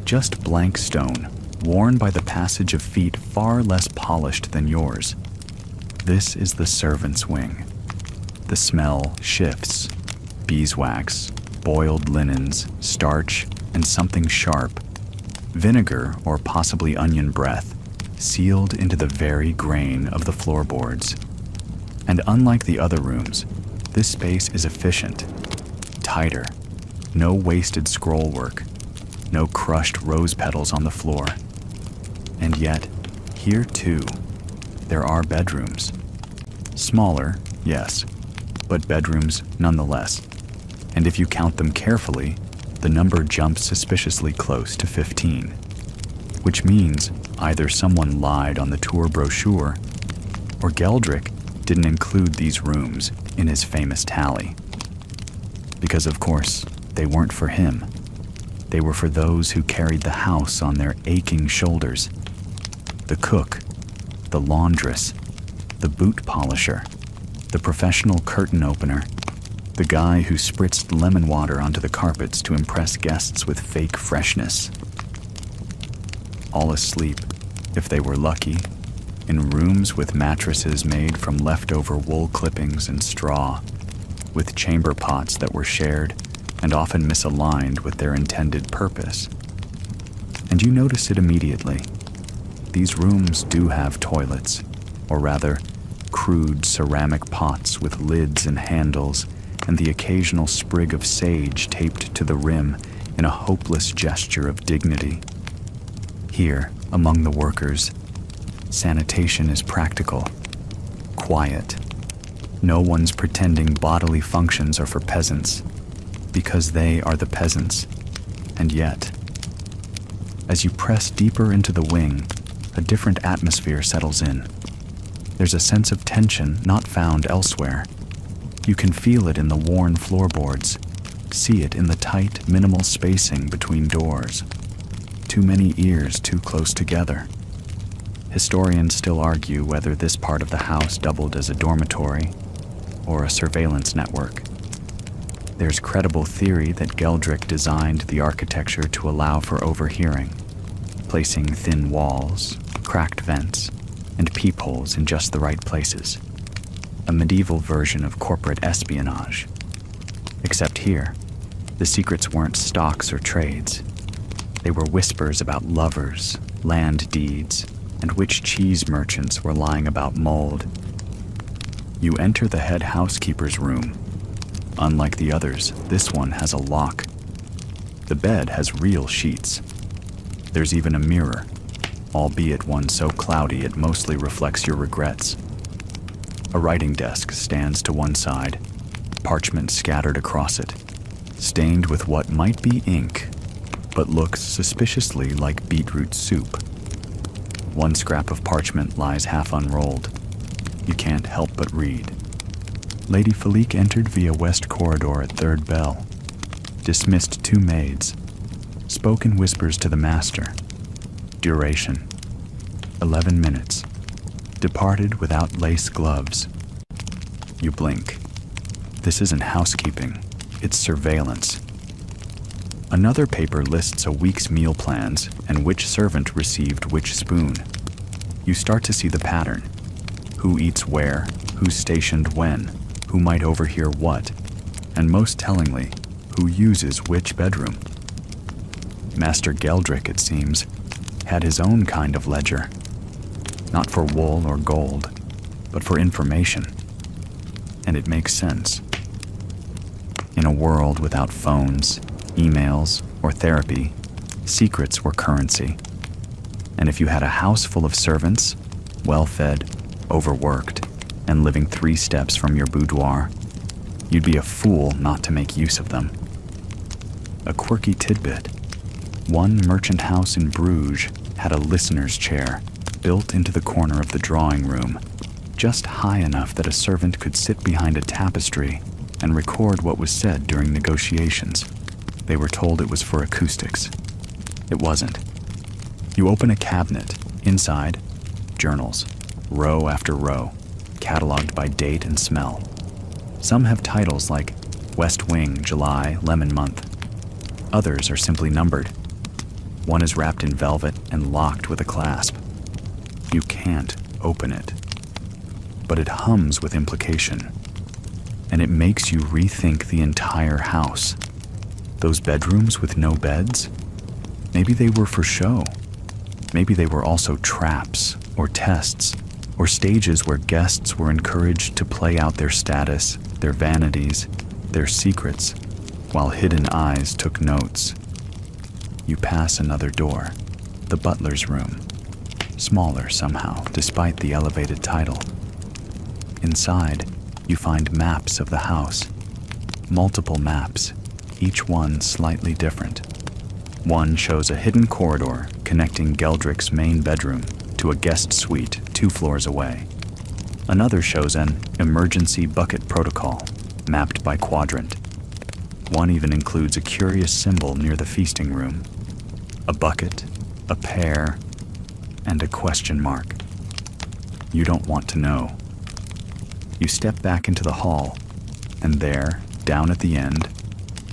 just blank stone, worn by the passage of feet far less polished than yours. This is the servants' wing. The smell shifts. Beeswax, boiled linens, starch, and something sharp. Vinegar or possibly onion breath, sealed into the very grain of the floorboards. And unlike the other rooms, this space is efficient, tighter, no wasted scroll work, no crushed rose petals on the floor. And yet, here too, there are bedrooms. Smaller, yes, but bedrooms nonetheless. And if you count them carefully, the number jumps suspiciously close to 15. which means either someone lied on the tour brochure or Geldrick didn't include these rooms in his famous tally. Because of course, they weren't for him. They were for those who carried the house on their aching shoulders. The cook, the laundress, the boot polisher, the professional curtain opener, the guy who spritzed lemon water onto the carpets to impress guests with fake freshness. All asleep, if they were lucky, in rooms with mattresses made from leftover wool clippings and straw, with chamber pots that were shared and often misaligned with their intended purpose. And you notice it immediately. These rooms do have toilets, or rather, crude ceramic pots with lids and handles and the occasional sprig of sage taped to the rim in a hopeless gesture of dignity. Here, among the workers, sanitation is practical, quiet. No one's pretending bodily functions are for peasants, because they are the peasants. And yet, as you press deeper into the wing, a different atmosphere settles in. There's a sense of tension not found elsewhere. You can feel it in the worn floorboards, see it in the tight, minimal spacing between doors. Too many ears too close together. Historians still argue whether this part of the house doubled as a dormitory or a surveillance network. There's credible theory that Geldrick designed the architecture to allow for overhearing, placing thin walls, cracked vents, and peepholes in just the right places. A medieval version of corporate espionage. Except here, the secrets weren't stocks or trades. They were whispers about lovers, land deeds, and which cheese merchants were lying about mold. You enter the head housekeeper's room. Unlike the others, this one has a lock. The bed has real sheets. There's even a mirror, albeit one so cloudy it mostly reflects your regrets. A writing desk stands to one side, parchment scattered across it, stained with what might be ink, but looks suspiciously like beetroot soup. One scrap of parchment lies half unrolled. You can't help but read. Lady Felique entered via west corridor at third bell, dismissed 2 maids, spoke in whispers to the master. Duration: 11 minutes. Departed without lace gloves. You blink. This isn't housekeeping, it's surveillance. Another paper lists a week's meal plans and which servant received which spoon. You start to see the pattern. Who eats where, who's stationed when, who might overhear what, and most tellingly, who uses which bedroom. Master Geldrick, it seems, had his own kind of ledger. Not for wool or gold, but for information. And it makes sense. In a world without phones, emails, or therapy, secrets were currency. And if you had a house full of servants, well-fed, overworked, and living 3 steps from your boudoir, you'd be a fool not to make use of them. A quirky tidbit: one merchant house in Bruges had a listener's chair built into the corner of the drawing room, just high enough that a servant could sit behind a tapestry and record what was said during negotiations. They were told it was for acoustics. It wasn't. You open a cabinet. Inside, journals, row after row, cataloged by date and smell. Some have titles like West Wing, July, Lemon Month. Others are simply numbered. One is wrapped in velvet and locked with a clasp. You can't open it. But it hums with implication. And it makes you rethink the entire house. Those bedrooms with no beds? Maybe they were for show. Maybe they were also traps or tests or stages where guests were encouraged to play out their status, their vanities, their secrets, while hidden eyes took notes. You pass another door, the butler's room, smaller somehow despite the elevated title. Inside, you find maps of the house, multiple maps, each one slightly different. One shows a hidden corridor connecting Geldrick's main bedroom to a guest suite 2 floors away. Another shows an emergency bucket protocol mapped by quadrant. One even includes a curious symbol near the feasting room: a bucket, a pear, and a question mark. You don't want to know. You step back into the hall, and there, down at the end,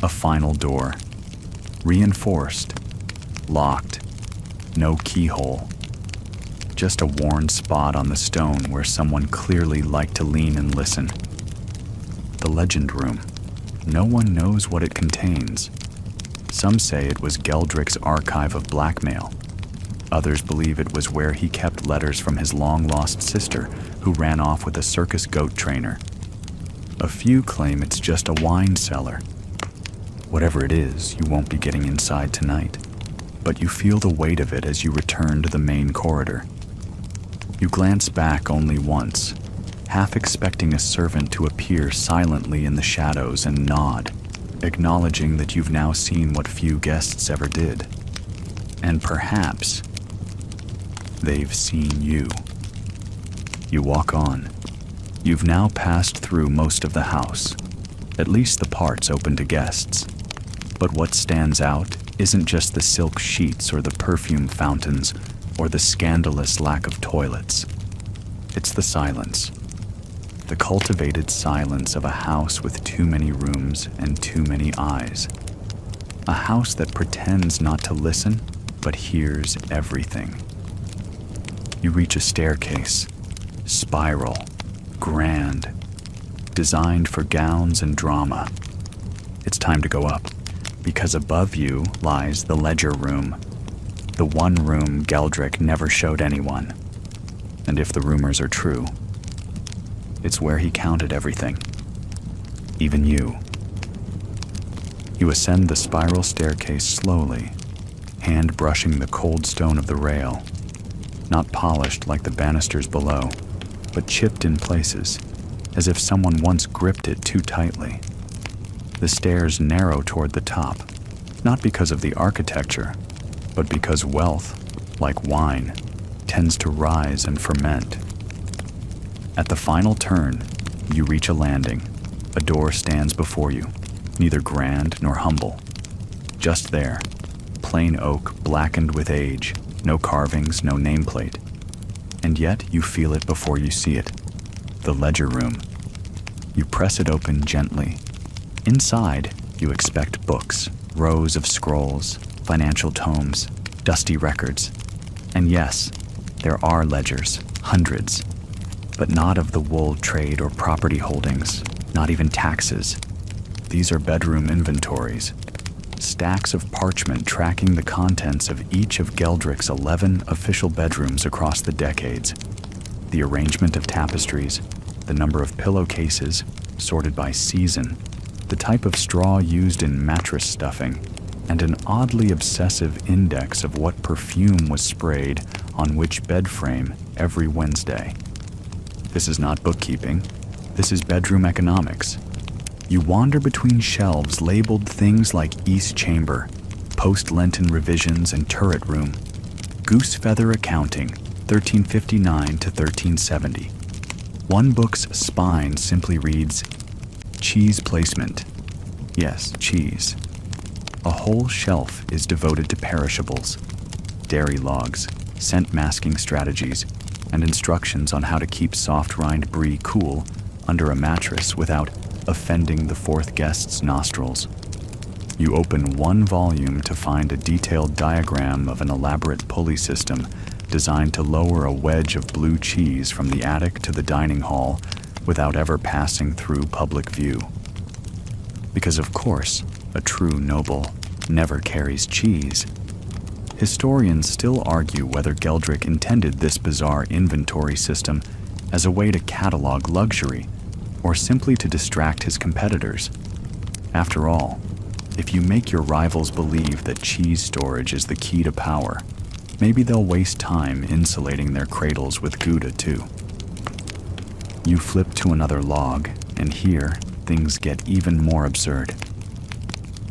a final door. Reinforced, locked, no keyhole. Just a worn spot on the stone where someone clearly liked to lean and listen. The legend room. No one knows what it contains. Some say it was Geldrick's archive of blackmail. Others believe it was where he kept letters from his long-lost sister, who ran off with a circus goat trainer. A few claim it's just a wine cellar. Whatever it is, you won't be getting inside tonight, but you feel the weight of it as you return to the main corridor. You glance back only once, half expecting a servant to appear silently in the shadows and nod, acknowledging that you've now seen what few guests ever did. And perhaps they've seen you. You walk on. You've now passed through most of the house, at least the parts open to guests. But what stands out isn't just the silk sheets or the perfume fountains or the scandalous lack of toilets. It's the silence. The cultivated silence of a house with too many rooms and too many eyes. A house that pretends not to listen, but hears everything. You reach a staircase, spiral, grand, designed for gowns and drama. It's time to go up, because above you lies the ledger room, the one room Geldrick never showed anyone. And if the rumors are true, it's where he counted everything, even you. You ascend the spiral staircase slowly, hand brushing the cold stone of the rail, not polished like the banisters below, but chipped in places, as if someone once gripped it too tightly. The stairs narrow toward the top, not because of the architecture, but because wealth, like wine, tends to rise and ferment. At the final turn, you reach a landing. A door stands before you, neither grand nor humble. Just there, plain oak blackened with age, no carvings, no nameplate. And yet you feel it before you see it. The ledger room. You press it open gently. Inside, you expect books, rows of scrolls, financial tomes, dusty records. And yes, there are ledgers, hundreds, but not of the wool trade or property holdings, not even taxes. These are bedroom inventories, stacks of parchment tracking the contents of each of Geldrick's 11 official bedrooms across the decades. The arrangement of tapestries, the number of pillowcases, sorted by season, the type of straw used in mattress stuffing, and an oddly obsessive index of what perfume was sprayed on which bed frame every Wednesday. This is not bookkeeping. This is bedroom economics. You wander between shelves labeled things like East Chamber, Post-Lenten Revisions and Turret Room, Goose Feather Accounting, 1359 to 1370. One book's spine simply reads, Cheese Placement. Yes, cheese. A whole shelf is devoted to perishables, dairy logs, scent masking strategies, and instructions on how to keep soft-rind brie cool under a mattress without offending the fourth guest's nostrils. You open one volume to find a detailed diagram of an elaborate pulley system designed to lower a wedge of blue cheese from the attic to the dining hall without ever passing through public view. Because of course, a true noble never carries cheese. Historians still argue whether Geldrick intended this bizarre inventory system as a way to catalog luxury or simply to distract his competitors. After all, if you make your rivals believe that cheese storage is the key to power, maybe they'll waste time insulating their cradles with Gouda too. You flip to another log, and here things get even more absurd.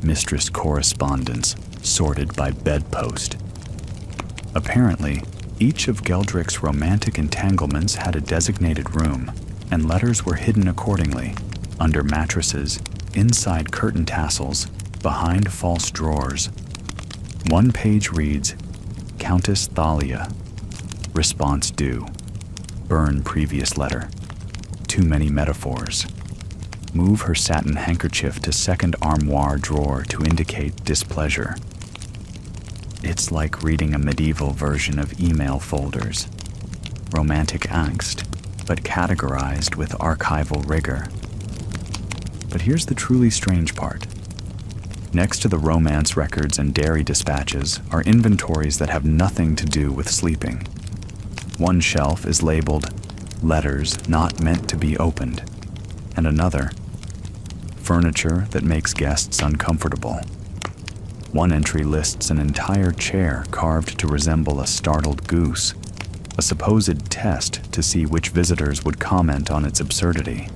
Mistress correspondence, sorted by bedpost. Apparently, each of Geldrick's romantic entanglements had a designated room, and letters were hidden accordingly, under mattresses, inside curtain tassels, behind false drawers. One page reads, Countess Thalia. Response due. Burn previous letter. Too many metaphors. Move her satin handkerchief to second armoire drawer to indicate displeasure. It's like reading a medieval version of email folders. Romantic angst, but categorized with archival rigor. But here's the truly strange part. Next to the romance records and dairy dispatches are inventories that have nothing to do with sleeping. One shelf is labeled, Letters Not Meant to Be Opened, and another, Furniture That Makes Guests Uncomfortable. One entry lists an entire chair carved to resemble a startled goose, a supposed test to see which visitors would comment on its absurdity.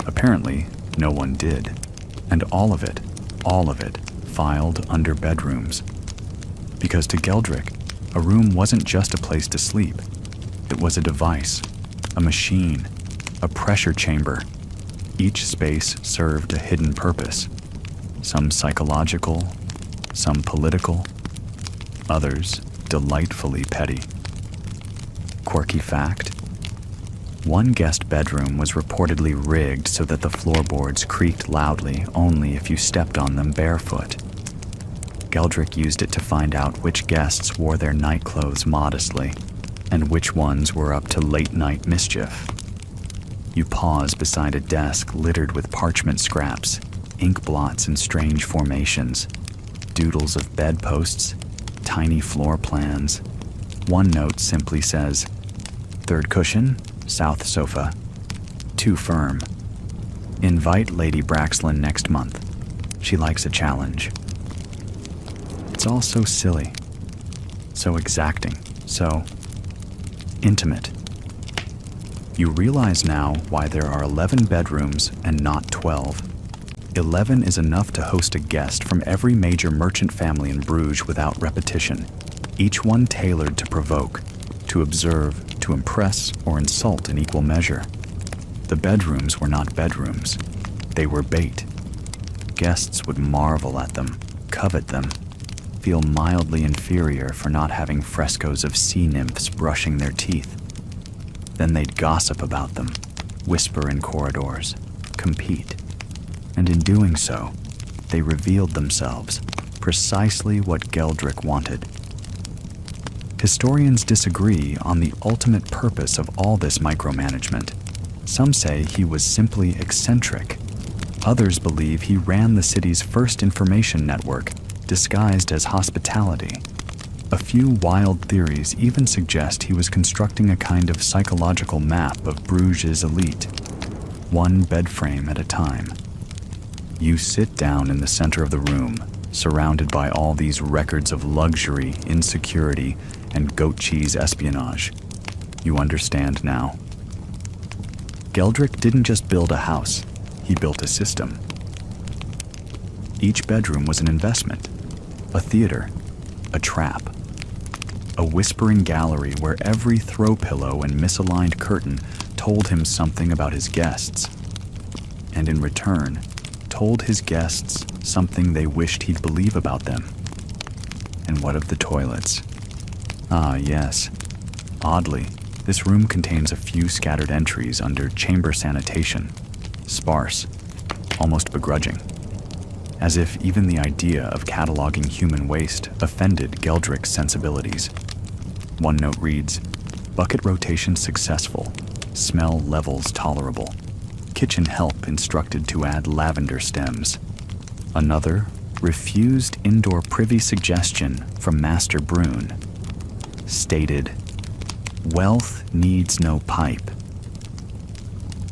Apparently, no one did, and all of it, filed under bedrooms. Because to Geldrick, a room wasn't just a place to sleep. It was a device, a machine, a pressure chamber. Each space served a hidden purpose, some psychological, some political, others delightfully petty. Quirky fact: one guest bedroom was reportedly rigged so that the floorboards creaked loudly only if you stepped on them barefoot. Geldrick used it to find out which guests wore their nightclothes modestly and which ones were up to late-night mischief. You pause beside a desk littered with parchment scraps, ink blots in strange formations, doodles of bedposts, tiny floor plans. One note simply says, "Third cushion, south sofa. Too firm. Invite Lady Braxlin next month. She likes a challenge." It's all so silly, so exacting, so intimate. You realize now why there are 11 bedrooms and not 12. 11 is enough to host a guest from every major merchant family in Bruges without repetition, each one tailored to provoke, to observe, to impress or insult in equal measure. The bedrooms were not bedrooms. They were bait. Guests would marvel at them, covet them, feel mildly inferior for not having frescoes of sea nymphs brushing their teeth. Then they'd gossip about them, whisper in corridors, compete. And in doing so, they revealed themselves, precisely what Geldrick wanted. Historians disagree on the ultimate purpose of all this micromanagement. Some say he was simply eccentric. Others believe he ran the city's first information network, disguised as hospitality. A few wild theories even suggest he was constructing a kind of psychological map of Bruges' elite, one bed frame at a time. You sit down in the center of the room, surrounded by all these records of luxury, insecurity, and goat cheese espionage. You understand now. Geldrick didn't just build a house, he built a system. Each bedroom was an investment, a theater, a trap, a whispering gallery where every throw pillow and misaligned curtain told him something about his guests, and in return, told his guests something they wished he'd believe about them. And what of the toilets? Ah, yes. Oddly, this room contains a few scattered entries under chamber sanitation, sparse, almost begrudging, as if even the idea of cataloging human waste offended Geldrick's sensibilities. One note reads, "Bucket rotation successful, smell levels tolerable. Kitchen help instructed to add lavender stems." Another, refused indoor privy suggestion from Master Brune. Stated, "Wealth needs no pipe."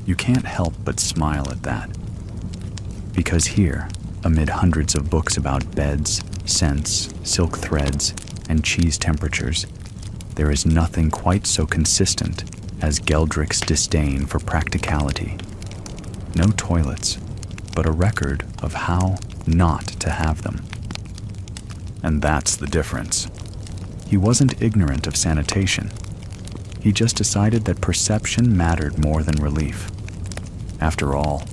You can't help but smile at that. Because here, amid hundreds of books about beds, scents, silk threads, and cheese temperatures, there is nothing quite so consistent as Geldrick's disdain for practicality. No toilets, but a record of how not to have them. And that's the difference. He wasn't ignorant of sanitation. He just decided that perception mattered more than relief. After all,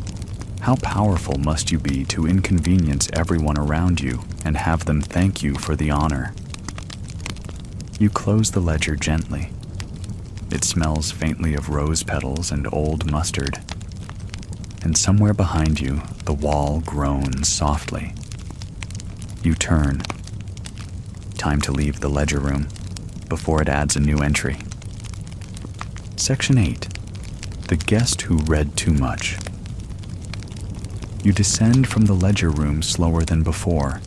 how powerful must you be to inconvenience everyone around you and have them thank you for the honor? You close the ledger gently. It smells faintly of rose petals and old mustard. And somewhere behind you, the wall groans softly. You turn. Time to leave the ledger room before it adds a new entry. Section 8. The guest who read too much. You descend from the ledger room slower than before,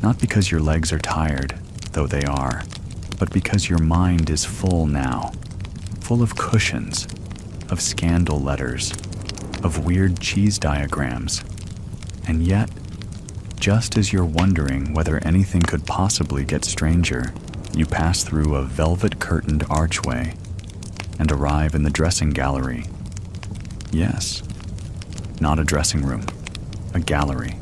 not because your legs are tired, though they are, but because your mind is full now, full of cushions, of scandal letters, of weird cheese diagrams. And yet, just as you're wondering whether anything could possibly get stranger, you pass through a velvet-curtained archway and arrive in the dressing gallery. Yes, not a dressing room, a gallery,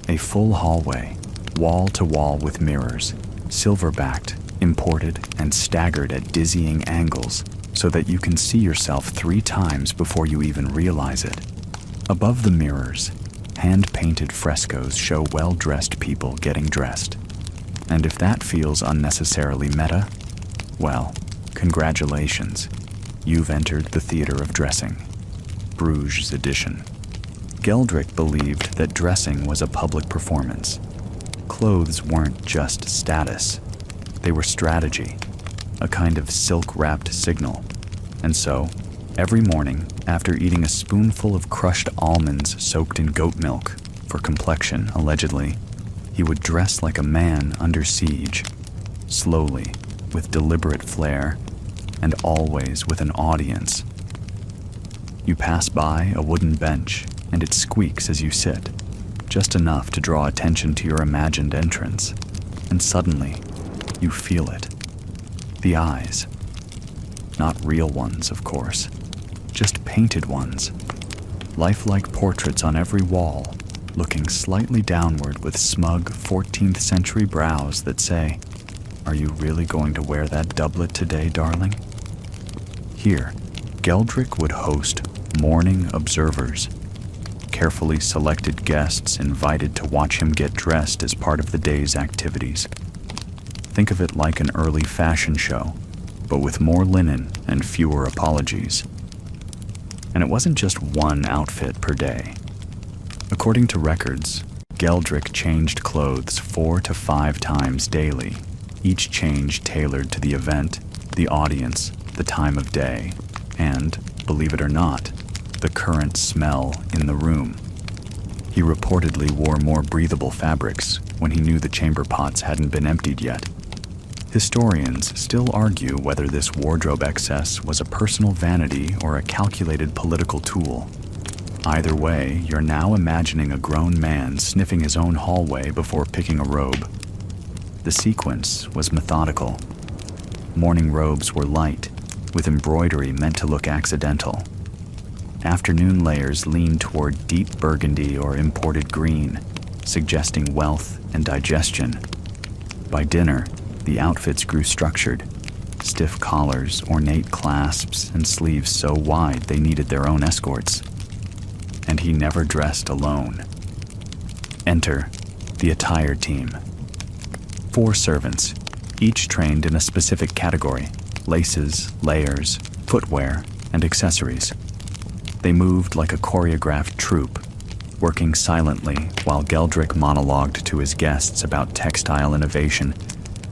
a full hallway, wall to wall with mirrors, silver-backed, imported, and staggered at dizzying angles so that you can see yourself 3 times before you even realize it. Above the mirrors, hand-painted frescoes show well-dressed people getting dressed. And if that feels unnecessarily meta, well, congratulations. You've entered the theater of dressing, Bruges edition. Geldrick believed that dressing was a public performance. Clothes weren't just status. They were strategy, a kind of silk-wrapped signal. And so, every morning, after eating a spoonful of crushed almonds soaked in goat milk, for complexion, allegedly, he would dress like a man under siege, slowly, with deliberate flair, and always with an audience. You pass by a wooden bench, and it squeaks as you sit, just enough to draw attention to your imagined entrance. And suddenly, you feel it. The eyes. Not real ones, of course, just painted ones. Lifelike portraits on every wall, looking slightly downward with smug 14th century brows that say, "Are you really going to wear that doublet today, darling?" Here, Geldrick would host morning observers, carefully selected guests invited to watch him get dressed as part of the day's activities. Think of it like an early fashion show, but with more linen and fewer apologies. And it wasn't just one outfit per day. According to records, Geldrick changed clothes 4 to 5 times daily, each change tailored to the event, the audience, the time of day, and, believe it or not, the current smell in the room. He reportedly wore more breathable fabrics when he knew the chamber pots hadn't been emptied yet. Historians still argue whether this wardrobe excess was a personal vanity or a calculated political tool. Either way, you're now imagining a grown man sniffing his own hallway before picking a robe. The sequence was methodical. Morning robes were light, with embroidery meant to look accidental. Afternoon layers leaned toward deep burgundy or imported green, suggesting wealth and digestion. By dinner, the outfits grew structured. Stiff collars, ornate clasps, and sleeves so wide they needed their own escorts. And he never dressed alone. Enter the attire team. 4 servants, each trained in a specific category: laces, layers, footwear, and accessories. They moved like a choreographed troupe, working silently while Geldrick monologued to his guests about textile innovation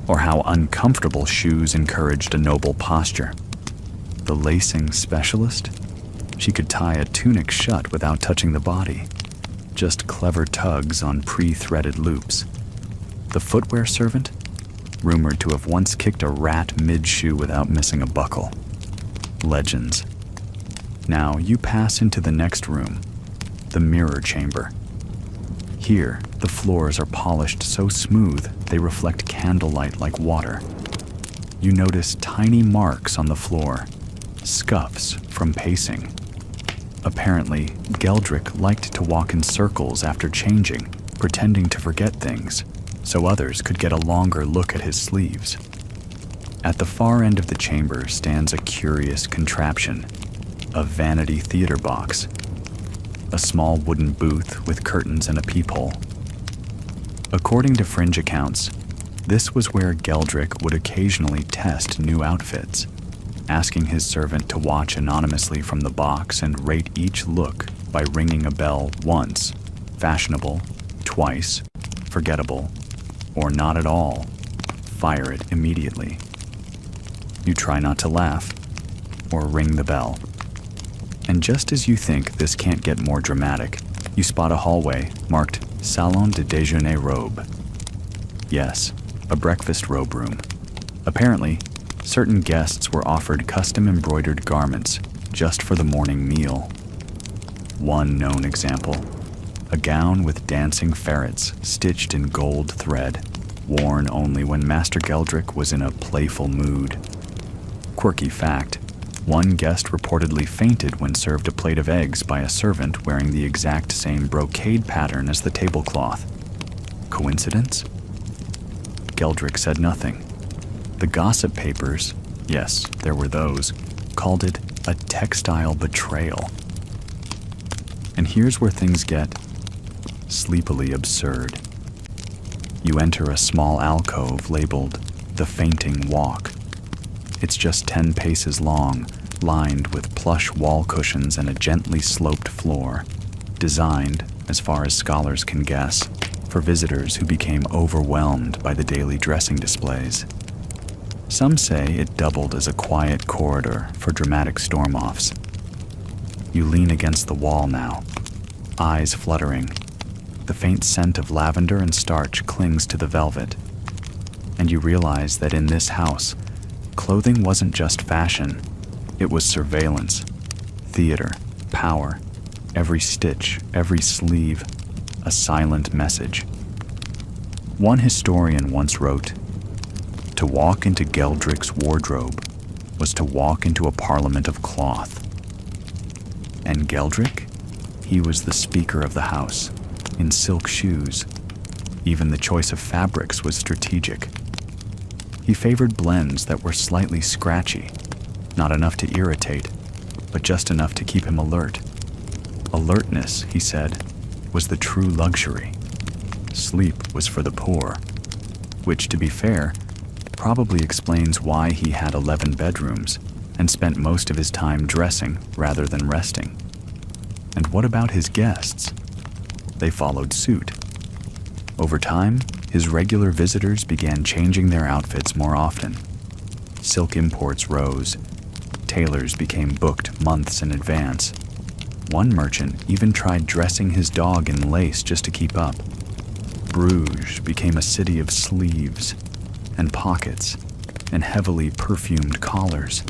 or how uncomfortable shoes encouraged a noble posture. The lacing specialist? She could tie a tunic shut without touching the body. Just clever tugs on pre-threaded loops. The footwear servant? Rumored to have once kicked a rat mid-shoe without missing a buckle. Legends. Now you pass into the next room, the mirror chamber. Here, the floors are polished so smooth they reflect candlelight like water. You notice tiny marks on the floor, scuffs from pacing. Apparently, Geldrick liked to walk in circles after changing, pretending to forget things, so others could get a longer look at his sleeves. At the far end of the chamber stands a curious contraption, a vanity theater box, a small wooden booth with curtains and a peephole. According to fringe accounts, this was where Geldrick would occasionally test new outfits, asking his servant to watch anonymously from the box and rate each look by ringing a bell once, fashionable, twice, forgettable, or not at all. Fire it immediately. You try not to laugh, or ring the bell. And just as you think this can't get more dramatic, you spot a hallway marked Salon de Déjeuner Robe. Yes, a breakfast robe room. Apparently, certain guests were offered custom-embroidered garments just for the morning meal. One known example, a gown with dancing ferrets stitched in gold thread, worn only when Master Geldrick was in a playful mood. Quirky fact, one guest reportedly fainted when served a plate of eggs by a servant wearing the exact same brocade pattern as the tablecloth. Coincidence? Geldrick said nothing. The gossip papers, yes, there were those, called it a textile betrayal. And here's where things get sleepily absurd. You enter a small alcove labeled the Fainting Walk. It's just 10 paces long, lined with plush wall cushions and a gently sloped floor, designed, as far as scholars can guess, for visitors who became overwhelmed by the daily dressing displays. Some say it doubled as a quiet corridor for dramatic storm-offs. You lean against the wall now, eyes fluttering. The faint scent of lavender and starch clings to the velvet, and you realize that in this house, clothing wasn't just fashion, it was surveillance, theater, power, every stitch, every sleeve, a silent message. One historian once wrote, "To walk into Geldrick's wardrobe was to walk into a parliament of cloth." And Geldrick? He was the speaker of the house, in silk shoes. Even the choice of fabrics was strategic. He favored blends that were slightly scratchy, not enough to irritate, but just enough to keep him alert. Alertness, he said, was the true luxury. Sleep was for the poor, which, to be fair, probably explains why he had 11 bedrooms and spent most of his time dressing rather than resting. And what about his guests? They followed suit. Over time, his regular visitors began changing their outfits more often. Silk imports rose. Tailors became booked months in advance. One merchant even tried dressing his dog in lace just to keep up. Bruges became a city of sleeves and pockets and heavily perfumed collars.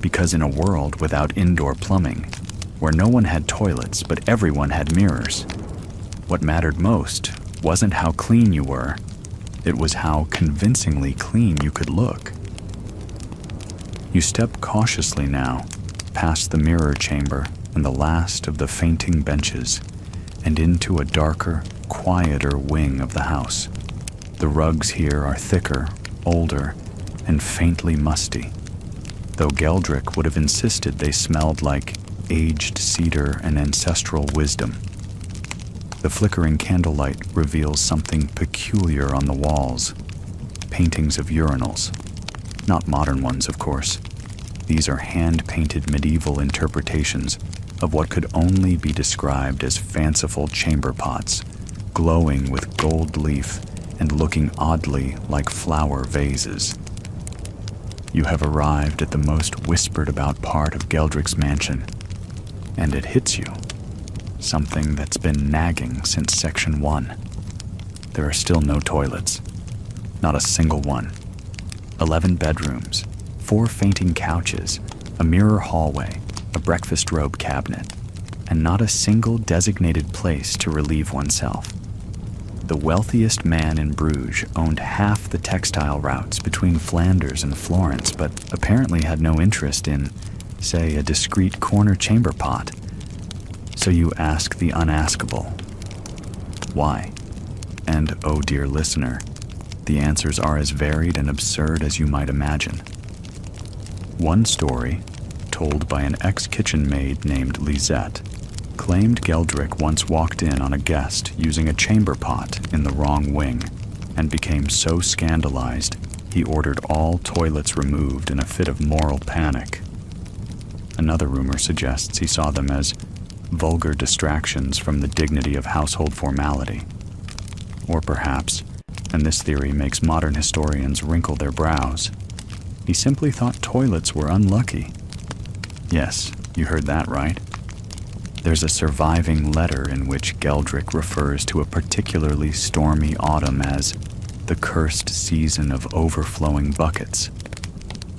Because in a world without indoor plumbing, where no one had toilets but everyone had mirrors, what mattered most wasn't how clean you were, it was how convincingly clean you could look. You step cautiously now, past the mirror chamber and the last of the fainting benches, and into a darker, quieter wing of the house. The rugs here are thicker, older, and faintly musty, though Geldrick would have insisted they smelled like aged cedar and ancestral wisdom. The flickering candlelight reveals something peculiar on the walls, paintings of urinals. Not modern ones, of course. These are hand-painted medieval interpretations of what could only be described as fanciful chamber pots, glowing with gold leaf and looking oddly like flower vases. You have arrived at the most whispered-about part of Geldrick's mansion, and it hits you. Something that's been nagging since Section 1. There are still no toilets. Not a single one. 11 bedrooms, 4 fainting couches, a mirror hallway, a breakfast robe cabinet, and not a single designated place to relieve oneself. The wealthiest man in Bruges owned half the textile routes between Flanders and Florence, but apparently had no interest in, say, a discreet corner chamber pot. So you ask the unaskable. Why? And, oh dear listener, the answers are as varied and absurd as you might imagine. One story, told by an ex-kitchen maid named Lisette, claimed Geldrick once walked in on a guest using a chamber pot in the wrong wing and became so scandalized he ordered all toilets removed in a fit of moral panic. Another rumor suggests he saw them as vulgar distractions from the dignity of household formality. Or perhaps, and this theory makes modern historians wrinkle their brows, he simply thought toilets were unlucky. Yes, you heard that right. There's a surviving letter in which Geldrick refers to a particularly stormy autumn as the cursed season of overflowing buckets.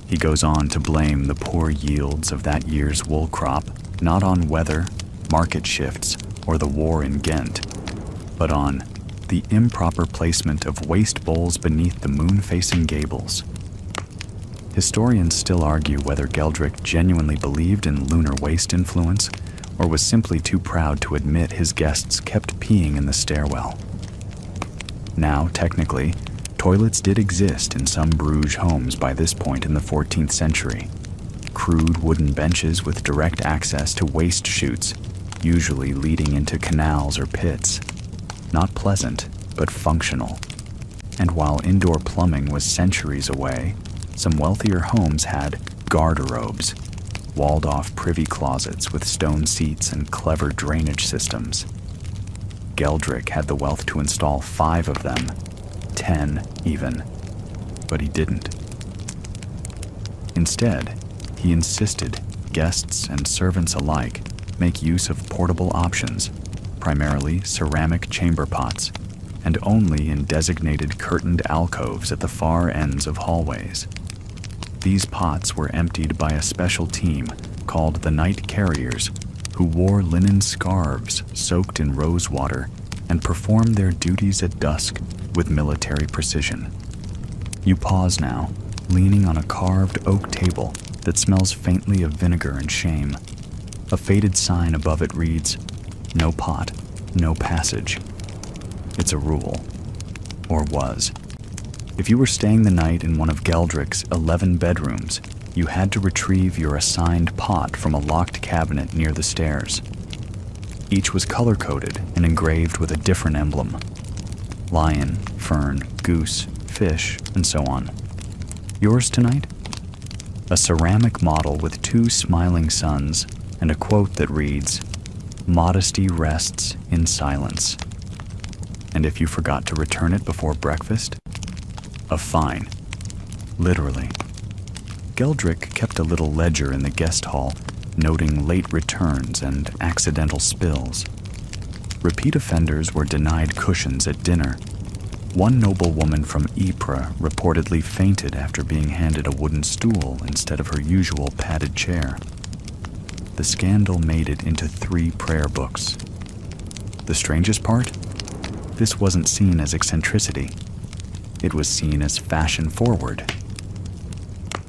He goes on to blame the poor yields of that year's wool crop not on weather, market shifts, or the war in Ghent, but on the improper placement of waste bowls beneath the moon-facing gables. Historians still argue whether Geldrick genuinely believed in lunar waste influence or was simply too proud to admit his guests kept peeing in the stairwell. Now, technically, toilets did exist in some Bruges homes by this point in the 14th century. Crude wooden benches with direct access to waste chutes, usually leading into canals or pits. Not pleasant, but functional. And while indoor plumbing was centuries away, some wealthier homes had garderobes, walled-off privy closets with stone seats and clever drainage systems. Geldrick had the wealth to install 5 of them, 10 even, but he didn't. Instead, he insisted guests and servants alike make use of portable options, primarily ceramic chamber pots, and only in designated curtained alcoves at the far ends of hallways. These pots were emptied by a special team called the night carriers, who wore linen scarves soaked in rose water and performed their duties at dusk with military precision. You pause now, leaning on a carved oak table that smells faintly of vinegar and shame. A faded sign above it reads, "No pot, no passage." It's a rule. Or was. If you were staying the night in one of Geldrick's 11 bedrooms, you had to retrieve your assigned pot from a locked cabinet near the stairs. Each was color-coded and engraved with a different emblem. Lion, fern, goose, fish, and so on. Yours tonight? A ceramic model with 2 smiling suns and a quote that reads, "Modesty rests in silence." And if you forgot to return it before breakfast, a fine. Literally. Geldrick kept a little ledger in the guest hall, noting late returns and accidental spills. Repeat offenders were denied cushions at dinner. One noblewoman from Ypres reportedly fainted after being handed a wooden stool instead of her usual padded chair. The scandal made it into 3 prayer books. The strangest part? This wasn't seen as eccentricity. It was seen as fashion-forward.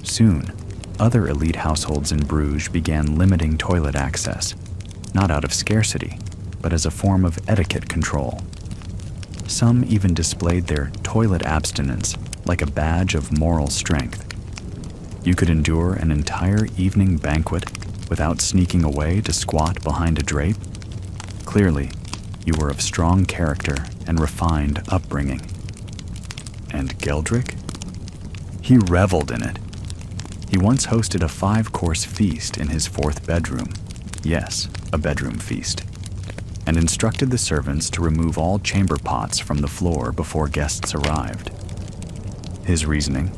Soon, other elite households in Bruges began limiting toilet access, not out of scarcity, but as a form of etiquette control. Some even displayed their toilet abstinence like a badge of moral strength. You could endure an entire evening banquet without sneaking away to squat behind a drape. Clearly, you were of strong character and refined upbringing. And Geldrick? He reveled in it. He once hosted a 5-course feast in his 4th bedroom. Yes, a bedroom feast. And instructed the servants to remove all chamber pots from the floor before guests arrived. His reasoning?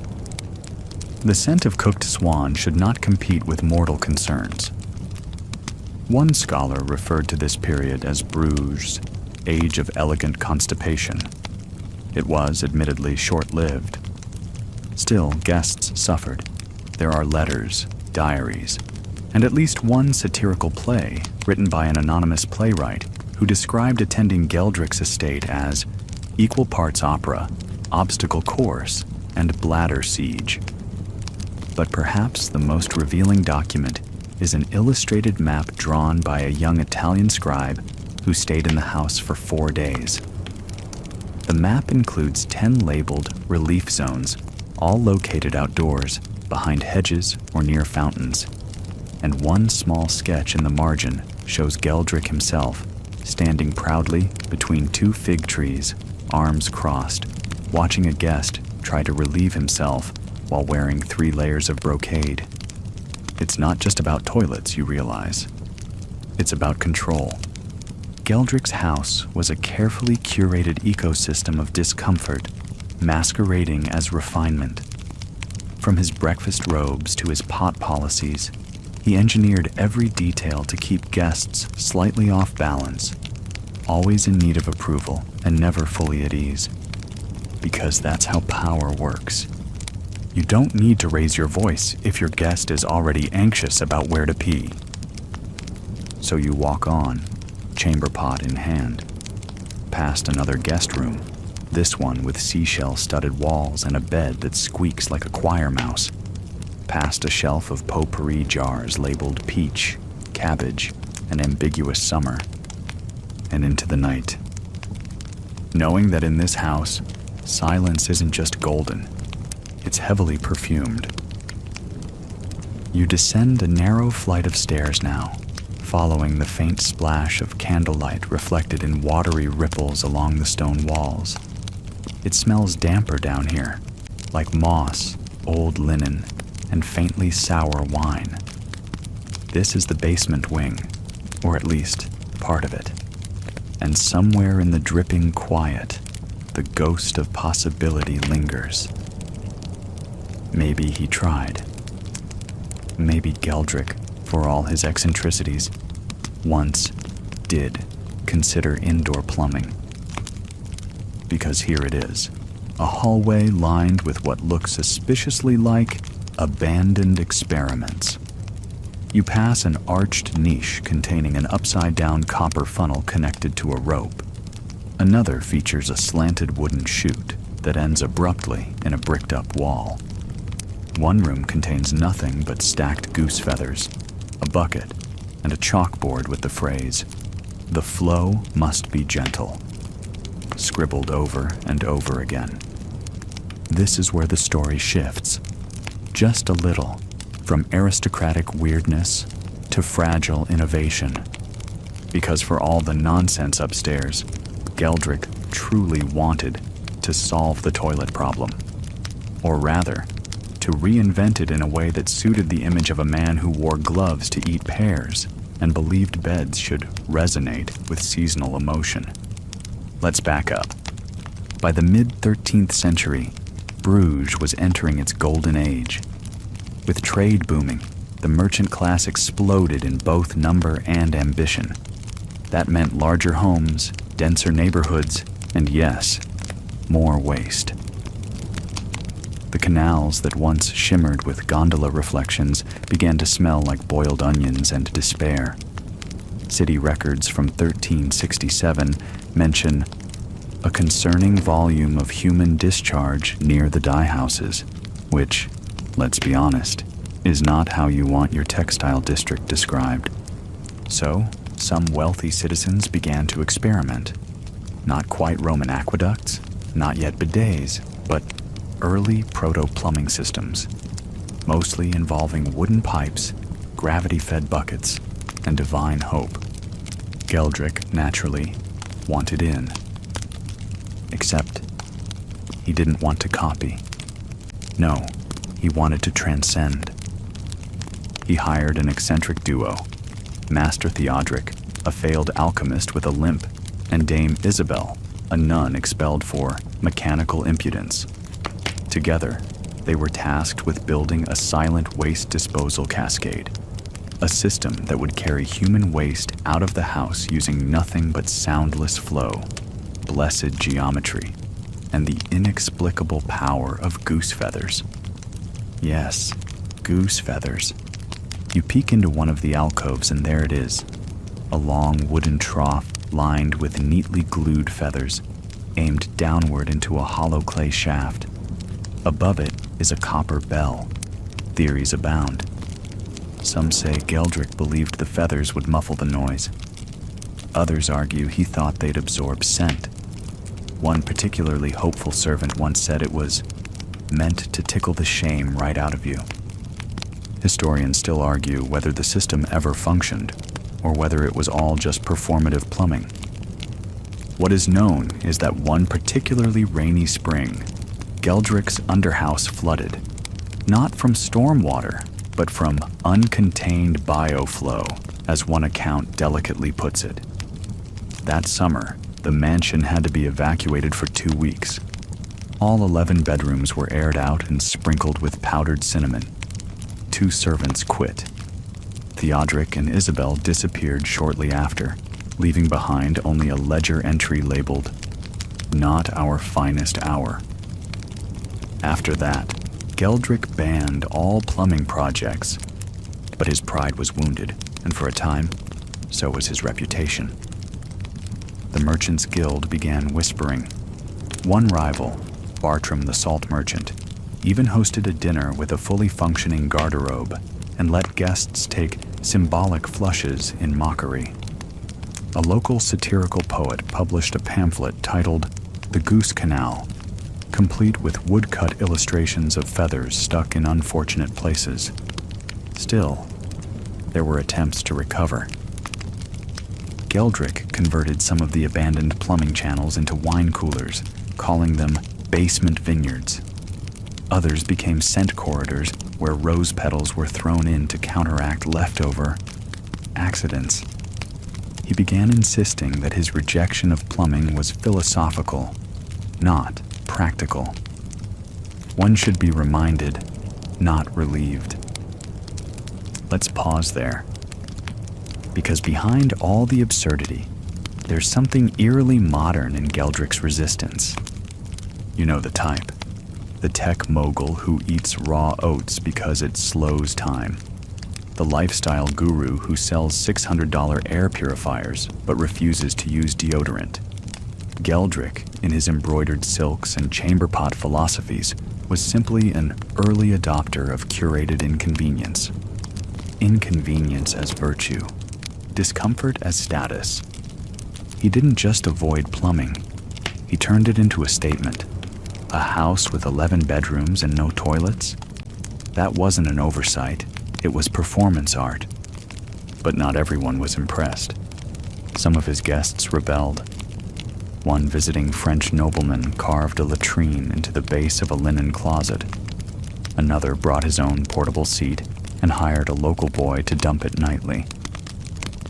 The scent of cooked swan should not compete with mortal concerns. One scholar referred to this period as Bruges' age of elegant constipation. It was admittedly short-lived. Still, guests suffered. There are letters, diaries, and at least one satirical play written by an anonymous playwright who described attending Geldrick's estate as equal parts opera, obstacle course, and bladder siege. But perhaps the most revealing document is an illustrated map drawn by a young Italian scribe who stayed in the house for 4 days. The The map includes 10 labeled relief zones, all located outdoors, behind hedges or near fountains. And one small sketch in the margin shows Geldrick himself, standing proudly between 2 fig trees, arms crossed, watching a guest try to relieve himself while wearing 3 layers of brocade. It's not just about toilets, you realize. It's about control. Geldrick's house was a carefully curated ecosystem of discomfort, masquerading as refinement. From his breakfast robes to his pot policies, he engineered every detail to keep guests slightly off balance, always in need of approval and never fully at ease. Because that's how power works. You don't need to raise your voice if your guest is already anxious about where to pee. So you walk on, chamber pot in hand, past another guest room, this one with seashell-studded walls and a bed that squeaks like a choir mouse, past a shelf of potpourri jars labeled peach, cabbage, and ambiguous summer, and into the night. Knowing that in this house, silence isn't just golden, it's heavily perfumed. You descend a narrow flight of stairs now, following the faint splash of candlelight reflected in watery ripples along the stone walls. It smells damper down here, like moss, old linen, and faintly sour wine. This is the basement wing, or at least part of it. And somewhere in the dripping quiet, the ghost of possibility lingers. Maybe he tried. Maybe Geldrick, for all his eccentricities, once did consider indoor plumbing. Because here it is, a hallway lined with what looks suspiciously like abandoned experiments. You pass an arched niche containing an upside-down copper funnel connected to a rope. Another features a slanted wooden chute that ends abruptly in a bricked-up wall. One room contains nothing but stacked goose feathers, a bucket, and a chalkboard with the phrase, "The flow must be gentle," scribbled over and over again. This is where the story shifts, just a little, from aristocratic weirdness to fragile innovation. Because for all the nonsense upstairs, Geldrick truly wanted to solve the toilet problem. Or rather, to reinvent it in a way that suited the image of a man who wore gloves to eat pears and believed beds should resonate with seasonal emotion. Let's back up. By the mid-13th century, Bruges was entering its golden age. With trade booming, the merchant class exploded in both number and ambition. That meant larger homes, denser neighborhoods, and yes, more waste. The canals that once shimmered with gondola reflections began to smell like boiled onions and despair. City records from 1367 mention a concerning volume of human discharge near the dye houses, which, let's be honest, is not how you want your textile district described. So, some wealthy citizens began to experiment. Not quite Roman aqueducts, not yet bidets, but early proto-plumbing systems, mostly involving wooden pipes, gravity-fed buckets, and divine hope. Geldrick, naturally, wanted in. Except, he didn't want to copy. No, he wanted to transcend. He hired an eccentric duo, Master Theodoric, a failed alchemist with a limp, and Dame Isabel, a nun expelled for mechanical impudence. Together, they were tasked with building a silent waste disposal cascade, a system that would carry human waste out of the house using nothing but soundless flow, blessed geometry, and the inexplicable power of goose feathers. Yes, goose feathers. You peek into one of the alcoves and there it is, a long wooden trough lined with neatly glued feathers, aimed downward into a hollow clay shaft. Above it is a copper bell. Theories abound. Some say Geldrick believed the feathers would muffle the noise. Others argue he thought they'd absorb scent. One particularly hopeful servant once said it was meant to tickle the shame right out of you. Historians still argue whether the system ever functioned or whether it was all just performative plumbing. What is known is that one particularly rainy spring, Geldrick's underhouse flooded, not from stormwater, but from uncontained bioflow, as one account delicately puts it. That summer, the mansion had to be evacuated for 2 weeks. All 11 bedrooms were aired out and sprinkled with powdered cinnamon. 2 servants quit. Theodoric and Isabel disappeared shortly after, leaving behind only a ledger entry labeled, "Not our finest hour." After that, Geldrick banned all plumbing projects, but his pride was wounded, and for a time, so was his reputation. The Merchants' Guild began whispering. One rival, Bartram the salt merchant, even hosted a dinner with a fully functioning garderobe and let guests take symbolic flushes in mockery. A local satirical poet published a pamphlet titled The Goose Canal, complete with woodcut illustrations of feathers stuck in unfortunate places. Still, there were attempts to recover. Geldrick converted some of the abandoned plumbing channels into wine coolers, calling them basement vineyards. Others became scent corridors where rose petals were thrown in to counteract leftover accidents. He began insisting that his rejection of plumbing was philosophical, not practical. One should be reminded, not relieved. Let's pause there. Because behind all the absurdity, there's something eerily modern in Geldrick's resistance. You know the type. The tech mogul who eats raw oats because it slows time. The lifestyle guru who sells $600 air purifiers but refuses to use deodorant. Geldrick, in his embroidered silks and chamber pot philosophies, was simply an early adopter of curated inconvenience. Inconvenience as virtue. Discomfort as status. He didn't just avoid plumbing. He turned it into a statement. A house with 11 bedrooms and no toilets? That wasn't an oversight. It was performance art. But not everyone was impressed. Some of his guests rebelled. One visiting French nobleman carved a latrine into the base of a linen closet. Another brought his own portable seat and hired a local boy to dump it nightly.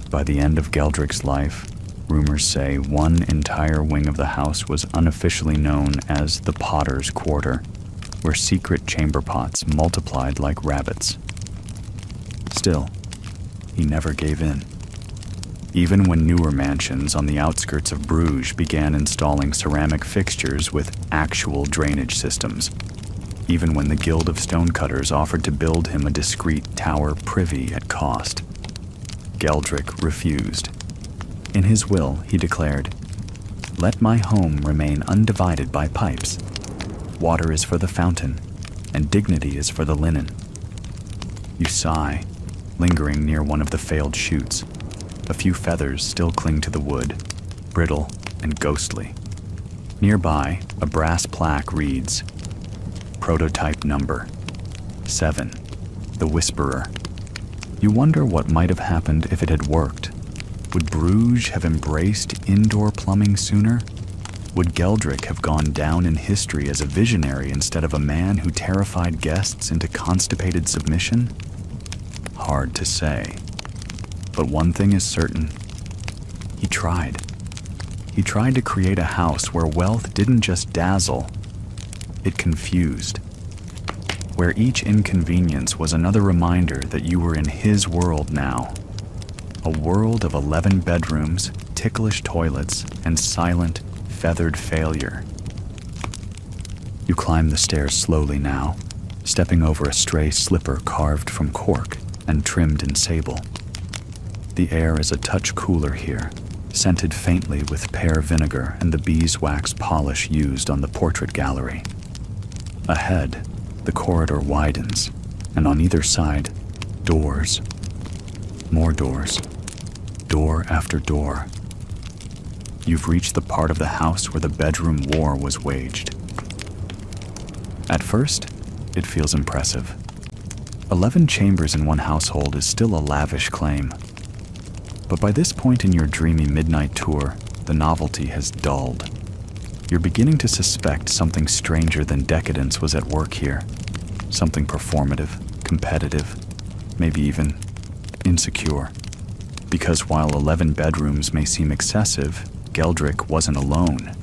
By the end of Geldrick's life, rumors say one entire wing of the house was unofficially known as the Potter's Quarter, where secret chamber pots multiplied like rabbits. Still, he never gave in. Even when newer mansions on the outskirts of Bruges began installing ceramic fixtures with actual drainage systems. Even when the Guild of Stonecutters offered to build him a discreet tower privy at cost. Geldrick refused. In his will, he declared, "Let my home remain undivided by pipes. Water is for the fountain, and dignity is for the linen." You sigh, lingering near one of the failed chutes. A few feathers still cling to the wood, brittle and ghostly. Nearby, a brass plaque reads, "Prototype number 7, the Whisperer." You wonder what might have happened if it had worked. Would Bruges have embraced indoor plumbing sooner? Would Geldrick have gone down in history as a visionary instead of a man who terrified guests into constipated submission? Hard to say. But one thing is certain. He tried. He tried to create a house where wealth didn't just dazzle, it confused. Where each inconvenience was another reminder that you were in his world now. A world of 11 bedrooms, ticklish toilets, and silent, feathered failure. You climb the stairs slowly now, stepping over a stray slipper carved from cork and trimmed in sable. The air is a touch cooler here, scented faintly with pear vinegar and the beeswax polish used on the portrait gallery. Ahead, the corridor widens, and on either side, doors. More doors. Door after door. you've reached the part of the house where the bedroom war was waged. At first, it feels impressive. 11 chambers in one household is still a lavish claim. But by this point in your dreamy midnight tour, the novelty has dulled. You're beginning to suspect something stranger than decadence was at work here. Something performative, competitive, maybe even insecure. Because while 11 bedrooms may seem excessive, Geldrick wasn't alone.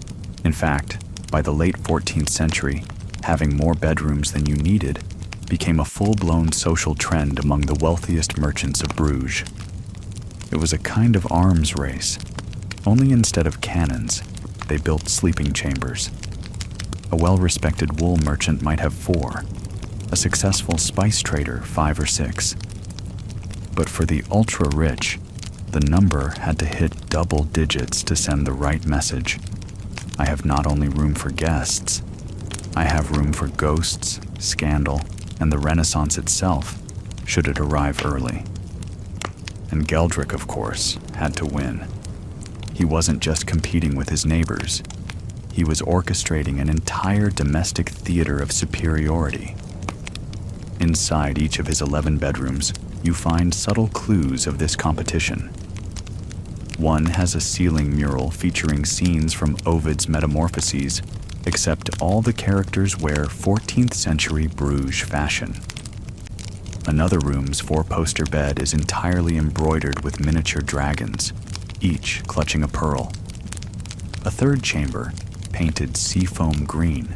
In fact, by the late 14th century, having more bedrooms than you needed became a full-blown social trend among the wealthiest merchants of Bruges. It was a kind of arms race, only instead of cannons, they built sleeping chambers. A well-respected wool merchant might have 4, a successful spice trader 5 or 6. But for the ultra-rich, the number had to hit double digits to send the right message. I have not only room for guests, I have room for ghosts, scandal, and the Renaissance itself, should it arrive early. And Geldrick, of course, had to win. He wasn't just competing with his neighbors. He was orchestrating an entire domestic theater of superiority. Inside each of his 11 bedrooms, you find subtle clues of this competition. One has a ceiling mural featuring scenes from Ovid's Metamorphoses, except all the characters wear 14th century Bruges fashion. Another room's 4-poster bed is entirely embroidered with miniature dragons, each clutching a pearl. A third chamber, painted seafoam green,